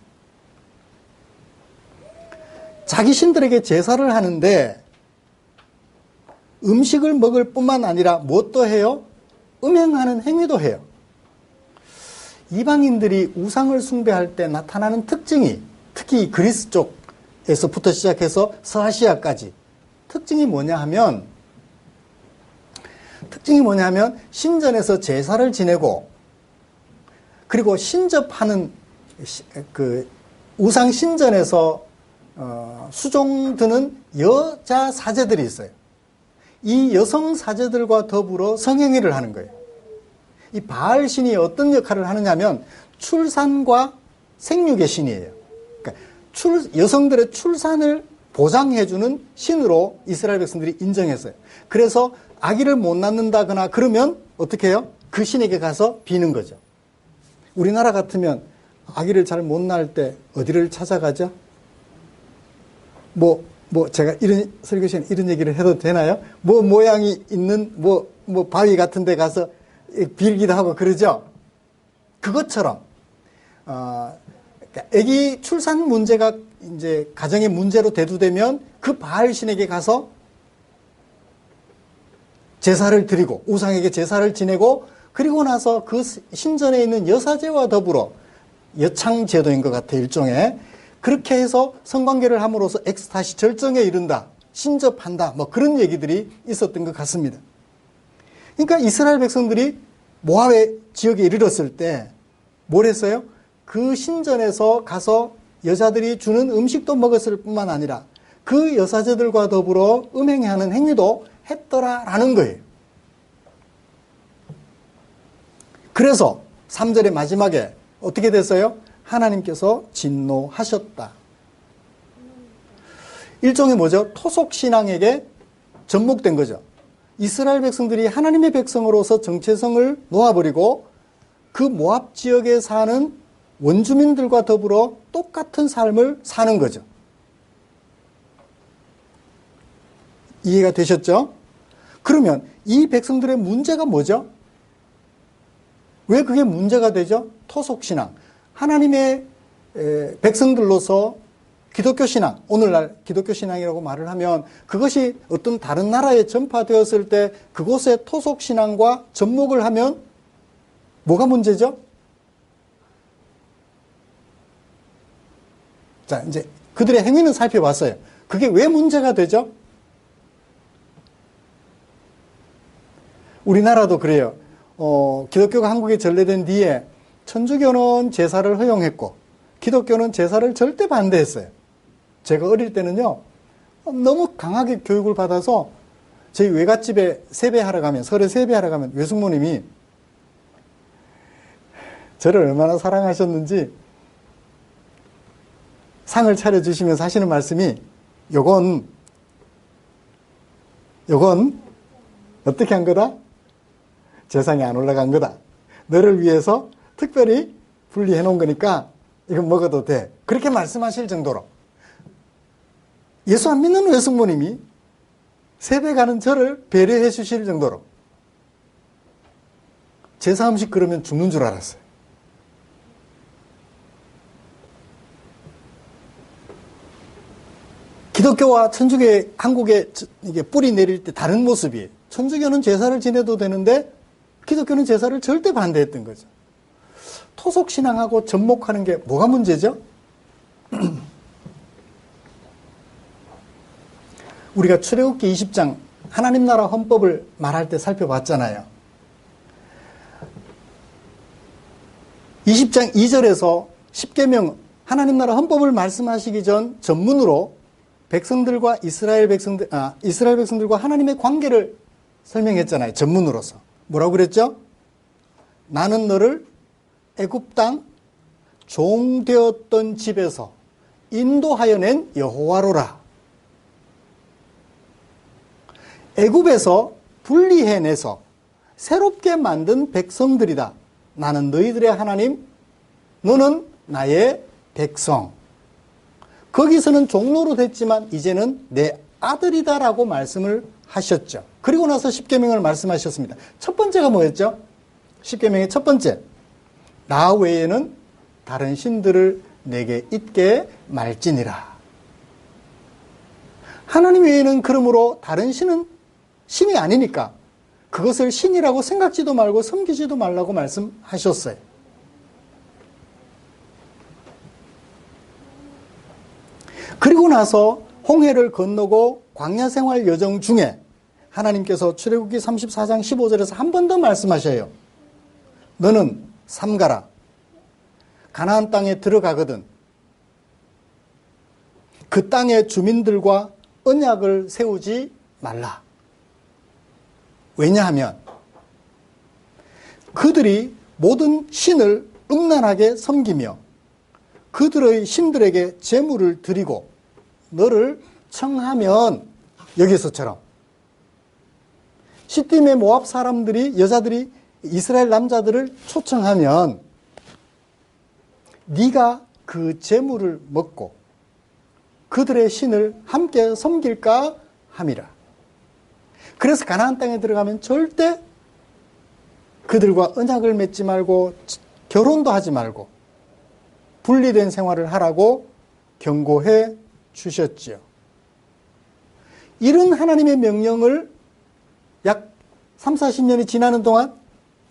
자기 신들에게 제사를 하는데 음식을 먹을 뿐만 아니라 무엇도 해요? 음행하는 행위도 해요. 이방인들이 우상을 숭배할 때 나타나는 특징이 특히 그리스 쪽에서부터 시작해서 서아시아까지 특징이 뭐냐 하면 신전에서 제사를 지내고 그리고 신접하는 그 우상 신전에서 수종 드는 여자 사제들이 있어요. 이 여성 사제들과 더불어 성행위를 하는 거예요. 이 바알 신이 어떤 역할을 하느냐면 출산과 생육의 신이에요. 그러니까 여성들의 출산을 보장해주는 신으로 이스라엘 백성들이 인정했어요. 그래서 아기를 못 낳는다거나 그러면 어떻게 해요? 그 신에게 가서 비는 거죠. 우리나라 같으면 아기를 잘 못 낳을 때 어디를 찾아가죠? 제가 이런 설교 시간에 이런 얘기를 해도 되나요? 모양이 있는 바위 같은 데 가서 빌기도 하고 그러죠? 그것처럼, 아기 출산 문제가 이제 가정의 문제로 대두되면 그 바알 신에게 가서 제사를 드리고 우상에게 제사를 지내고 그리고 나서 그 신전에 있는 여사제와 더불어 여창제도인 것 같아요. 일종의. 그렇게 해서 성관계를 함으로써 엑스타시 절정에 이른다. 신접한다. 그런 얘기들이 있었던 것 같습니다. 그러니까 이스라엘 백성들이 모압의 지역에 이르렀을 때 뭘 했어요? 그 신전에서 가서 여자들이 주는 음식도 먹었을 뿐만 아니라 그 여사제들과 더불어 음행하는 행위도 했더라라는 거예요. 그래서 3절의 마지막에 어떻게 됐어요? 하나님께서 진노하셨다. 일종의 뭐죠? 토속신앙에게 접목된 거죠. 이스라엘 백성들이 하나님의 백성으로서 정체성을 놓아버리고 그 모압 지역에 사는 원주민들과 더불어 똑같은 삶을 사는 거죠. 이해가 되셨죠? 그러면 이 백성들의 문제가 뭐죠? 왜 그게 문제가 되죠? 토속신앙. 하나님의 백성들로서 기독교 신앙, 오늘날 기독교 신앙이라고 말을 하면 그것이 어떤 다른 나라에 전파되었을 때 그곳의 토속 신앙과 접목을 하면 뭐가 문제죠? 자, 이제 그들의 행위는 살펴봤어요. 그게 왜 문제가 되죠? 우리나라도 그래요. 기독교가 한국에 전래된 뒤에 천주교는 제사를 허용했고 기독교는 제사를 절대 반대했어요. 제가 어릴 때는요, 너무 강하게 교육을 받아서 저희 외갓집에 세배하러 가면, 설에 세배하러 가면 외숙모님이 저를 얼마나 사랑하셨는지 상을 차려주시면서 하시는 말씀이 요건 어떻게 한 거다? 제상에 안 올라간 거다. 너를 위해서 특별히 분리해 놓은 거니까 이건 먹어도 돼. 그렇게 말씀하실 정도로 예수 안 믿는 외숙모님이 세배 가는 저를 배려해 주실 정도로 제사 음식 그러면 죽는 줄 알았어요. 기독교와 천주교의 한국에 이게 뿌리 내릴 때 다른 모습이에요. 천주교는 제사를 지내도 되는데 기독교는 제사를 절대 반대했던 거죠. 토속신앙하고 접목하는 게 뭐가 문제죠? 우리가 출애굽기 20장 하나님 나라 헌법을 말할 때 살펴봤잖아요. 20장 2절에서 10계명 하나님 나라 헌법을 말씀하시기 전 전문으로 백성들과 이스라엘 백성들과 하나님의 관계를 설명했잖아요. 전문으로서. 뭐라고 그랬죠? 나는 너를 애굽 땅 종되었던 집에서 인도하여 낸 여호와로라. 애굽에서 분리해내서 새롭게 만든 백성들이다. 나는 너희들의 하나님, 너는 나의 백성. 거기서는 종로로 됐지만 이제는 내 아들이다라고 말씀을 하셨죠. 그리고 나서 십계명을 말씀하셨습니다. 첫 번째가 뭐였죠? 십계명의 첫 번째, 나 외에는 다른 신들을 내게 있게 말지니라. 하나님 외에는 그러므로 다른 신은 신이 아니니까 그것을 신이라고 생각지도 말고 섬기지도 말라고 말씀하셨어요. 그리고 나서 홍해를 건너고 광야 생활 여정 중에 하나님께서 출애굽기 34장 15절에서 한 번 더 말씀하셔요. 너는 삼가라. 가나안 땅에 들어가거든 그 땅의 주민들과 언약을 세우지 말라. 왜냐하면 그들이 모든 신을 음란하게 섬기며 그들의 신들에게 제물을 드리고 너를 청하면, 여기서처럼 시딤의 모압 사람들이, 여자들이 이스라엘 남자들을 초청하면 네가 그 제물을 먹고 그들의 신을 함께 섬길까 함이라. 그래서 가나안 땅에 들어가면 절대 그들과 언약을 맺지 말고 결혼도 하지 말고 분리된 생활을 하라고 경고해 주셨지요. 이런 하나님의 명령을 약 30-40년이 지나는 동안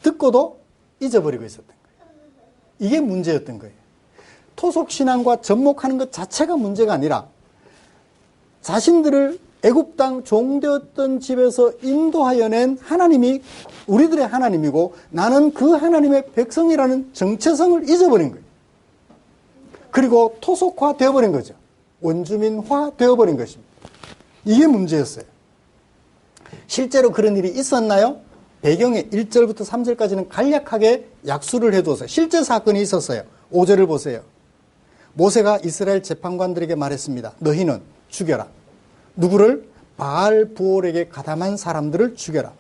듣고도 잊어버리고 있었던 거예요. 이게 문제였던 거예요. 토속신앙과 접목하는 것 자체가 문제가 아니라 자신들을 애굽 땅 종되었던 집에서 인도하여 낸 하나님이 우리들의 하나님이고 나는 그 하나님의 백성이라는 정체성을 잊어버린 거예요. 그리고 토속화 되어버린 거죠. 원주민화 되어버린 것입니다. 이게 문제였어요. 실제로 그런 일이 있었나요? 배경에 1절부터 3절까지는 간략하게 약수를 해두어서 실제 사건이 있었어요. 5절을 보세요. 모세가 이스라엘 재판관들에게 말했습니다. 너희는 죽여라. 누구를? 바알 부올에게 가담한 사람들을 죽여라.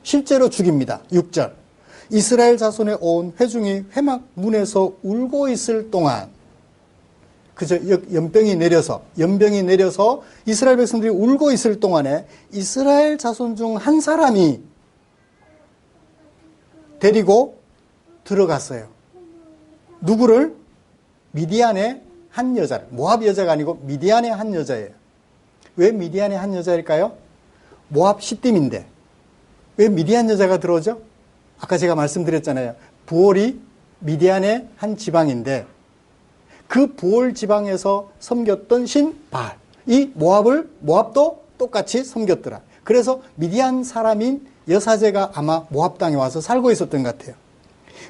실제로 죽입니다. 6절. 이스라엘 자손의 온 회중이 회막 문에서 울고 있을 동안 그저 연병이 내려서 이스라엘 백성들이 울고 있을 동안에 이스라엘 자손 중 한 사람이 데리고 들어갔어요. 누구를? 미디안의 한 여자를. 모압 여자가 아니고 미디안의 한 여자예요. 왜 미디안의 한 여자일까요? 모압 시딤인데 왜 미디안 여자가 들어오죠? 아까 제가 말씀드렸잖아요. 부올이 미디안의 한 지방인데 그 부올 지방에서 섬겼던 신 바알. 이 모압도 똑같이 섬겼더라. 그래서 미디안 사람인 여사제가 아마 모압 땅에 와서 살고 있었던 것 같아요.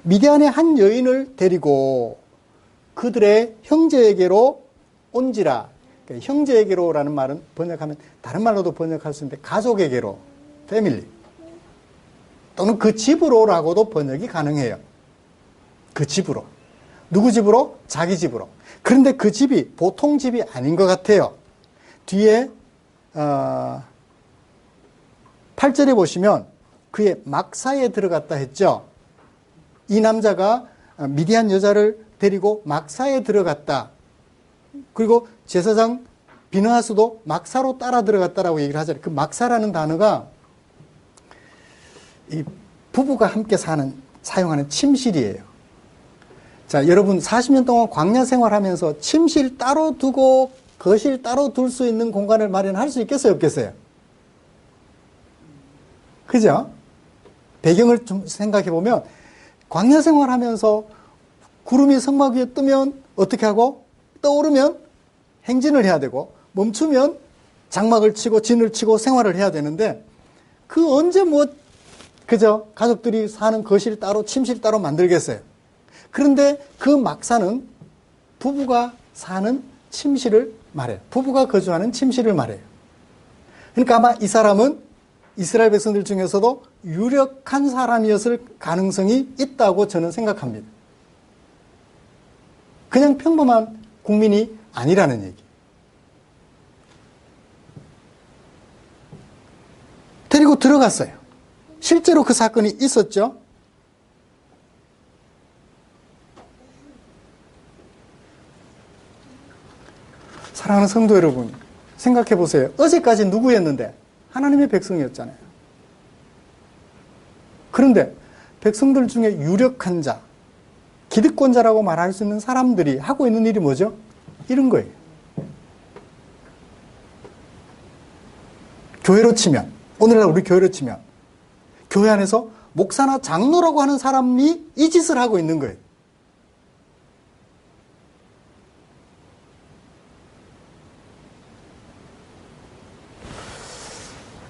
미디안의 한 여인을 데리고 그들의 형제에게로 온지라. 그러니까 형제에게로라는 말은 번역하면 다른 말로도 번역할 수 있는데 가족에게로, 패밀리 또는 그 집으로라고도 번역이 가능해요. 그 집으로. 누구 집으로? 자기 집으로. 그런데 그 집이 보통 집이 아닌 것 같아요. 뒤에 8절에 보시면 그의 막사에 들어갔다 했죠. 이 남자가 미디안 여자를 데리고 막사에 들어갔다. 그리고 제사장 비느하스도 막사로 따라 들어갔다라고 얘기를 하잖아요. 그 막사라는 단어가 이 부부가 함께 사용하는 침실이에요. 자, 여러분 40년 동안 광야 생활하면서 침실 따로 두고 거실 따로 둘 수 있는 공간을 마련할 수 있겠어요, 없겠어요? 그죠? 배경을 좀 생각해 보면 광야 생활하면서 구름이 성막 위에 뜨면 어떻게 하고 떠오르면 행진을 해야 되고 멈추면 장막을 치고 진을 치고 생활을 해야 되는데 그 언제 그죠? 가족들이 사는 거실 따로 침실 따로 만들겠어요. 그런데 그 막사는 부부가 사는 침실을 말해요. 부부가 거주하는 침실을 말해요. 그러니까 아마 이 사람은 이스라엘 백성들 중에서도 유력한 사람이었을 가능성이 있다고 저는 생각합니다. 그냥 평범한 국민이 아니라는 얘기. 데리고 들어갔어요. 실제로 그 사건이 있었죠. 사랑하는 성도 여러분, 생각해 보세요. 어제까지 누구였는데? 하나님의 백성이었잖아요. 그런데 백성들 중에 유력한 자, 기득권자라고 말할 수 있는 사람들이 하고 있는 일이 뭐죠? 이런 거예요. 교회로 치면, 오늘날 우리 교회로 치면 교회 안에서 목사나 장로라고 하는 사람이 이 짓을 하고 있는 거예요.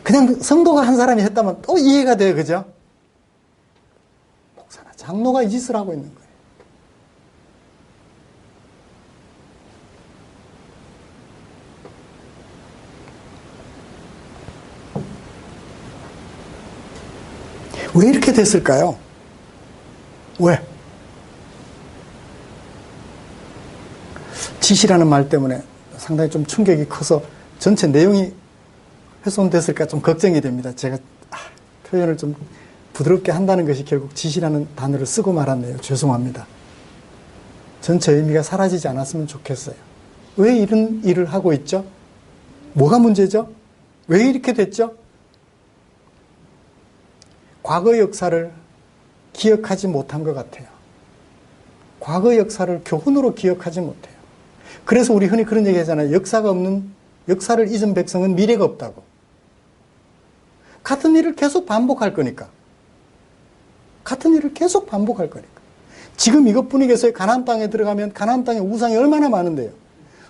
그냥 성도가 한 사람이 했다면 또 이해가 돼요. 그죠? 목사나 장로가 이 짓을 하고 있는 거예요. 왜 이렇게 됐을까요? 왜? 지시라는 말 때문에 상당히 좀 충격이 커서 전체 내용이 훼손됐을까 좀 걱정이 됩니다. 제가 표현을 좀 부드럽게 한다는 것이 결국 지시라는 단어를 쓰고 말았네요. 죄송합니다. 전체 의미가 사라지지 않았으면 좋겠어요. 왜 이런 일을 하고 있죠? 뭐가 문제죠? 왜 이렇게 됐죠? 과거 역사를 기억하지 못한 것 같아요. 과거 역사를 교훈으로 기억하지 못해요. 그래서 우리 흔히 그런 얘기 하잖아요. 역사를 잊은 백성은 미래가 없다고. 같은 일을 계속 반복할 거니까. 같은 일을 계속 반복할 거니까. 지금 이것뿐이겠어요. 가나안 땅에 들어가면 가나안 땅에 우상이 얼마나 많은데요.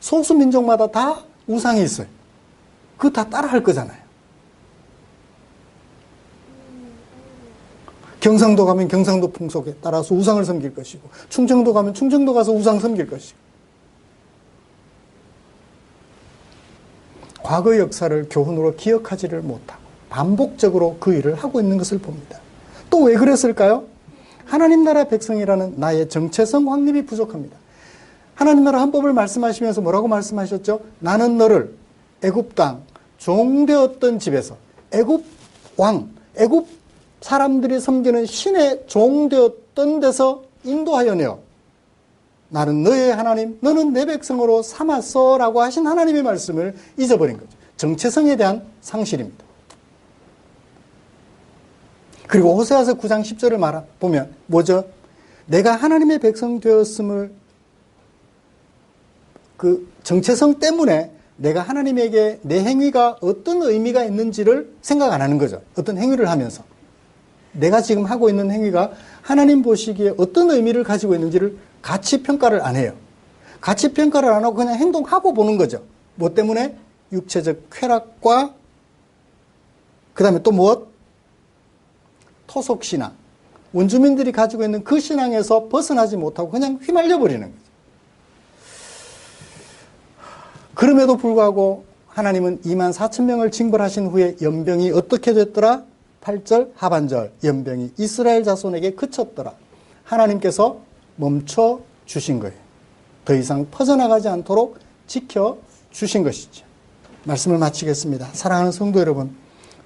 소수 민족마다 다 우상이 있어요. 그거 다 따라 할 거잖아요. 경상도 가면 경상도 풍속에 따라서 우상을 섬길 것이고, 충청도 가면 충청도 가서 우상 섬길 것이고. 과거 역사를 교훈으로 기억하지를 못하고 반복적으로 그 일을 하고 있는 것을 봅니다. 또 왜 그랬을까요? 하나님 나라 백성이라는 나의 정체성 확립이 부족합니다. 하나님 나라 헌법을 말씀하시면서 뭐라고 말씀하셨죠? 나는 너를 애굽 땅 종되었던 집에서 애굽 왕, 애굽 사람들이 섬기는 신의 종되었던 데서 인도하여 내어 나는 너의 하나님, 너는 내 백성으로 삼았어 라고 하신 하나님의 말씀을 잊어버린 거죠. 정체성에 대한 상실입니다. 그리고 호세아서 9장 10절을 보면 뭐죠? 내가 하나님의 백성 되었음을 그 정체성 때문에 내가 하나님에게 내 행위가 어떤 의미가 있는지를 생각 안 하는 거죠. 어떤 행위를 하면서. 내가 지금 하고 있는 행위가 하나님 보시기에 어떤 의미를 가지고 있는지를 같이 평가를 안 해요. 가치 평가를 안 하고 그냥 행동하고 보는 거죠. 뭐 때문에? 육체적 쾌락과 그 다음에 또 무엇? 토속신앙. 원주민들이 가지고 있는 그 신앙에서 벗어나지 못하고 그냥 휘말려 버리는 거죠. 그럼에도 불구하고 하나님은 24,000명을 징벌하신 후에 연병이 어떻게 됐더라? 8절 하반절 연병이 이스라엘 자손에게 그쳤더라. 하나님께서 멈춰 주신 거예요. 더 이상 퍼져나가지 않도록 지켜주신 것이죠. 말씀을 마치겠습니다. 사랑하는 성도 여러분,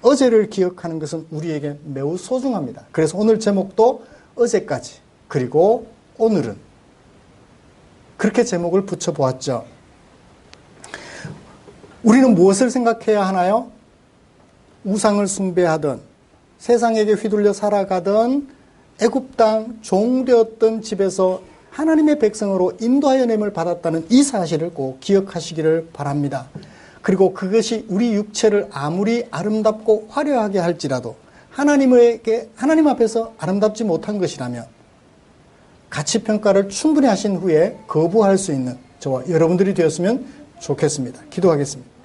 어제를 기억하는 것은 우리에게 매우 소중합니다. 그래서 오늘 제목도 어제까지 그리고 오늘은 그렇게 제목을 붙여보았죠. 우리는 무엇을 생각해야 하나요? 우상을 숭배하던 세상에게 휘둘려 살아가던 애굽 땅 종되었던 집에서 하나님의 백성으로 인도하여 nem을 받았다는 이 사실을 꼭 기억하시기를 바랍니다. 그리고 그것이 우리 육체를 아무리 아름답고 화려하게 할지라도 하나님 앞에서 아름답지 못한 것이라면 가치평가를 충분히 하신 후에 거부할 수 있는 저와 여러분들이 되었으면 좋겠습니다. 기도하겠습니다.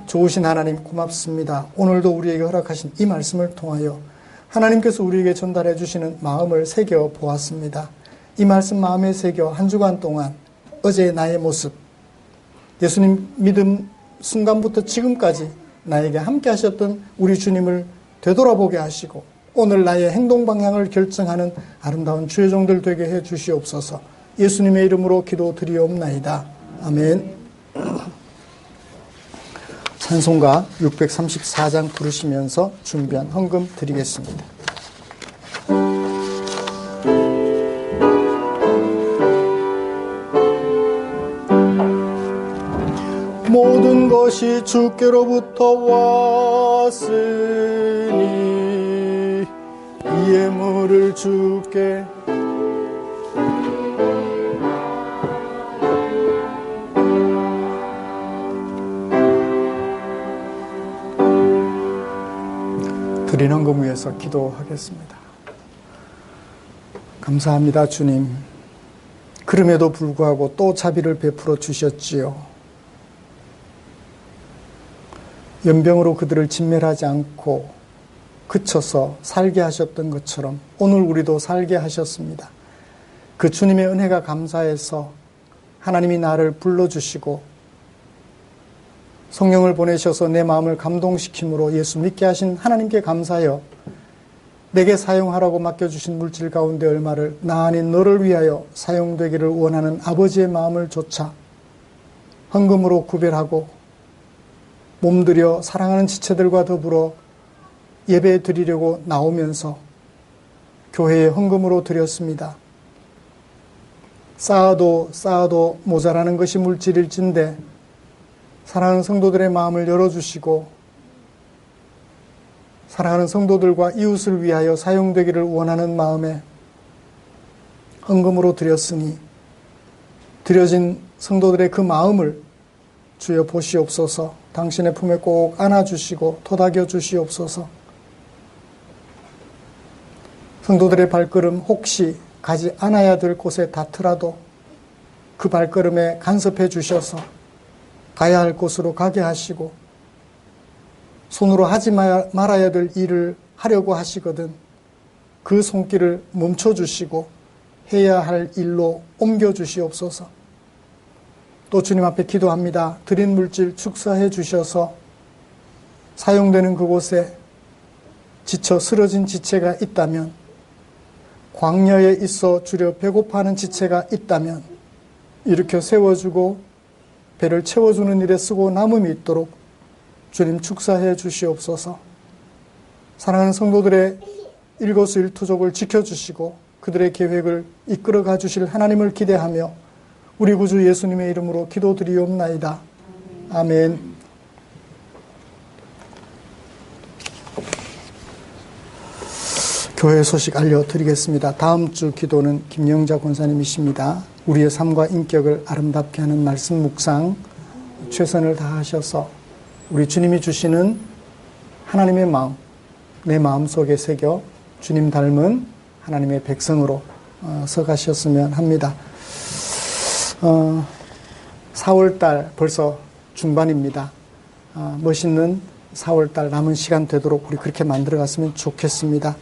좋으신 하나님 고맙습니다. 오늘도 우리에게 허락하신 이 말씀을 통하여 하나님께서 우리에게 전달해 주시는 마음을 새겨 보았습니다. 이 말씀 마음에 새겨 한 주간 동안 어제의 나의 모습, 예수님 믿음 순간부터 지금까지 나에게 함께 하셨던 우리 주님을 되돌아보게 하시고 오늘 나의 행동 방향을 결정하는 아름다운 주의 종들 되게 해 주시옵소서. 예수님의 이름으로 기도드리옵나이다. 아멘. 찬송가 634장 부르시면서 준비한 헌금 드리겠습니다. 모든 것이 주께로부터 왔으니 이 예물을 주께 드린 헌금 위해서 기도하겠습니다. 감사합니다, 주님. 그럼에도 불구하고 또 자비를 베풀어 주셨지요. 연병으로 그들을 진멸하지 않고 그쳐서 살게 하셨던 것처럼 오늘 우리도 살게 하셨습니다. 그 주님의 은혜가 감사해서 하나님이 나를 불러주시고 성령을 보내셔서 내 마음을 감동시킴으로 예수 믿게 하신 하나님께 감사하여 내게 사용하라고 맡겨주신 물질 가운데 얼마를 나 아닌 너를 위하여 사용되기를 원하는 아버지의 마음을 조차 헌금으로 구별하고 몸들여 사랑하는 지체들과 더불어 예배 드리려고 나오면서 교회에 헌금으로 드렸습니다. 쌓아도 모자라는 것이 물질일진데 사랑하는 성도들의 마음을 열어주시고 사랑하는 성도들과 이웃을 위하여 사용되기를 원하는 마음에 헌금으로 드렸으니 드려진 성도들의 그 마음을 주여 보시옵소서. 당신의 품에 꼭 안아주시고 토닥여 주시옵소서. 성도들의 발걸음 혹시 가지 않아야 될 곳에 닿더라도 그 발걸음에 간섭해 주셔서 가야 할 곳으로 가게 하시고 손으로 하지 말아야 될 일을 하려고 하시거든 그 손길을 멈춰 주시고 해야 할 일로 옮겨 주시옵소서. 또 주님 앞에 기도합니다. 드린 물질 축사해 주셔서 사용되는 그곳에 지쳐 쓰러진 지체가 있다면, 광야에 있어 주려 배고파하는 지체가 있다면 일으켜 세워주고 배를 채워주는 일에 쓰고 남음이 있도록 주님 축사해 주시옵소서. 사랑하는 성도들의 일거수일투족을 지켜주시고 그들의 계획을 이끌어가 주실 하나님을 기대하며 우리 구주 예수님의 이름으로 기도드리옵나이다. 아멘. 교회 소식 알려드리겠습니다. 다음 주 기도는 김영자 권사님이십니다. 우리의 삶과 인격을 아름답게 하는 말씀 묵상 최선을 다하셔서 우리 주님이 주시는 하나님의 마음, 내 마음속에 새겨 주님 닮은 하나님의 백성으로 서가셨으면 합니다. 4월달 벌써 중반입니다. 멋있는 4월달 남은 시간 되도록 우리 그렇게 만들어갔으면 좋겠습니다.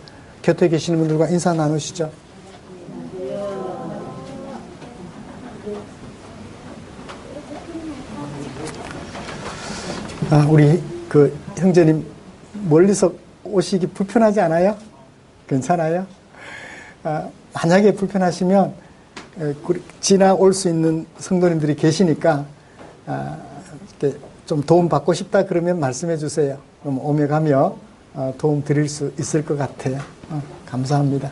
곁에 계시는 분들과 인사 나누시죠. 우리 그 형제님 멀리서 오시기 불편하지 않아요? 괜찮아요? 만약에 불편하시면 지나올 수 있는 성도님들이 계시니까 이렇게 좀 도움 받고 싶다 그러면 말씀해 주세요. 그럼 오며 가며 도움 드릴 수 있을 것 같아요. 감사합니다.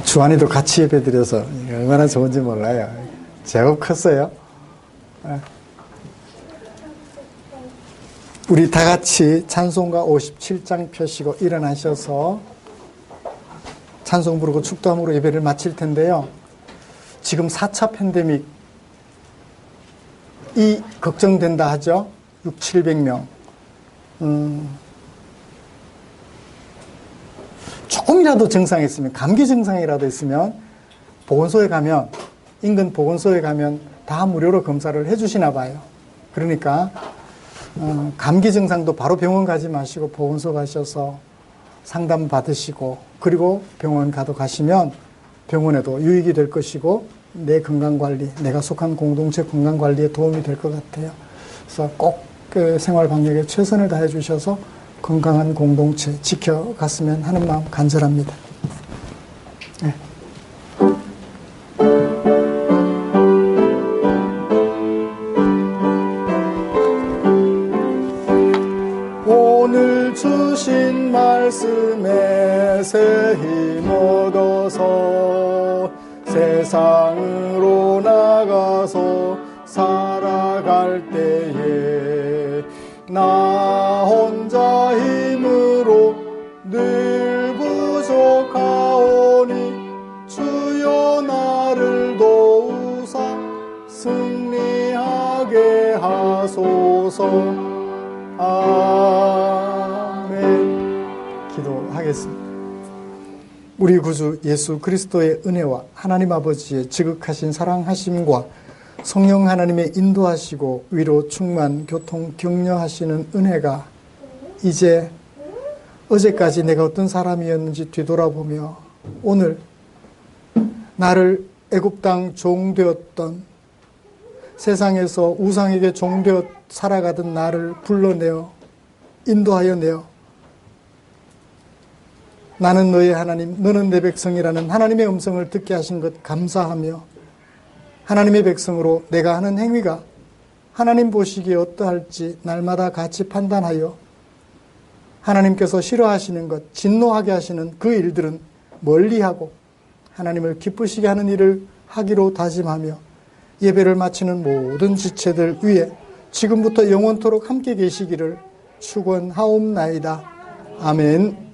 주한이도 같이 예배드려서 얼마나 좋은지 몰라요. 제법 컸어요. 우리 다 같이 찬송가 57장 펴시고 일어나셔서 찬송 부르고 축도함으로 예배를 마칠 텐데요. 지금 4차 팬데믹 이 걱정된다 하죠. 600~700명. 조금이라도 증상이 있으면, 감기 증상이라도 있으면 보건소에 가면, 인근 보건소에 가면 다 무료로 검사를 해주시나 봐요. 그러니까 감기 증상도 바로 병원 가지 마시고 보건소 가셔서 상담 받으시고, 그리고 병원 가시면 병원에도 유익이 될 것이고 내 건강관리, 내가 속한 공동체 건강관리에 도움이 될 것 같아요. 그래서 꼭 생활 방역에 최선을 다해 주셔서 건강한 공동체 지켜갔으면 하는 마음 간절합니다. 네. 오늘 주신 말씀에 새 힘 얻어서 세상으로 나가서 살아갈 때에 나 혼자 힘으로 늘 부족하오니 주여 나를 도우사 승리하게 하소서. 아멘. 기도하겠습니다. 우리 구주 예수 그리스도의 은혜와 하나님 아버지의 지극하신 사랑하심과 성령 하나님의 인도하시고 위로 충만 교통 격려하시는 은혜가 이제 어제까지 내가 어떤 사람이었는지 뒤돌아보며 오늘 나를 애굽 땅 종되었던 세상에서 우상에게 종되어 살아가던 나를 불러내어 인도하여 내어 나는 너의 하나님, 너는 내 백성이라는 하나님의 음성을 듣게 하신 것 감사하며 하나님의 백성으로 내가 하는 행위가 하나님 보시기에 어떠할지 날마다 같이 판단하여 하나님께서 싫어하시는 것, 진노하게 하시는 그 일들은 멀리하고 하나님을 기쁘시게 하는 일을 하기로 다짐하며 예배를 마치는 모든 지체들 위에 지금부터 영원토록 함께 계시기를 축원하옵나이다. 아멘.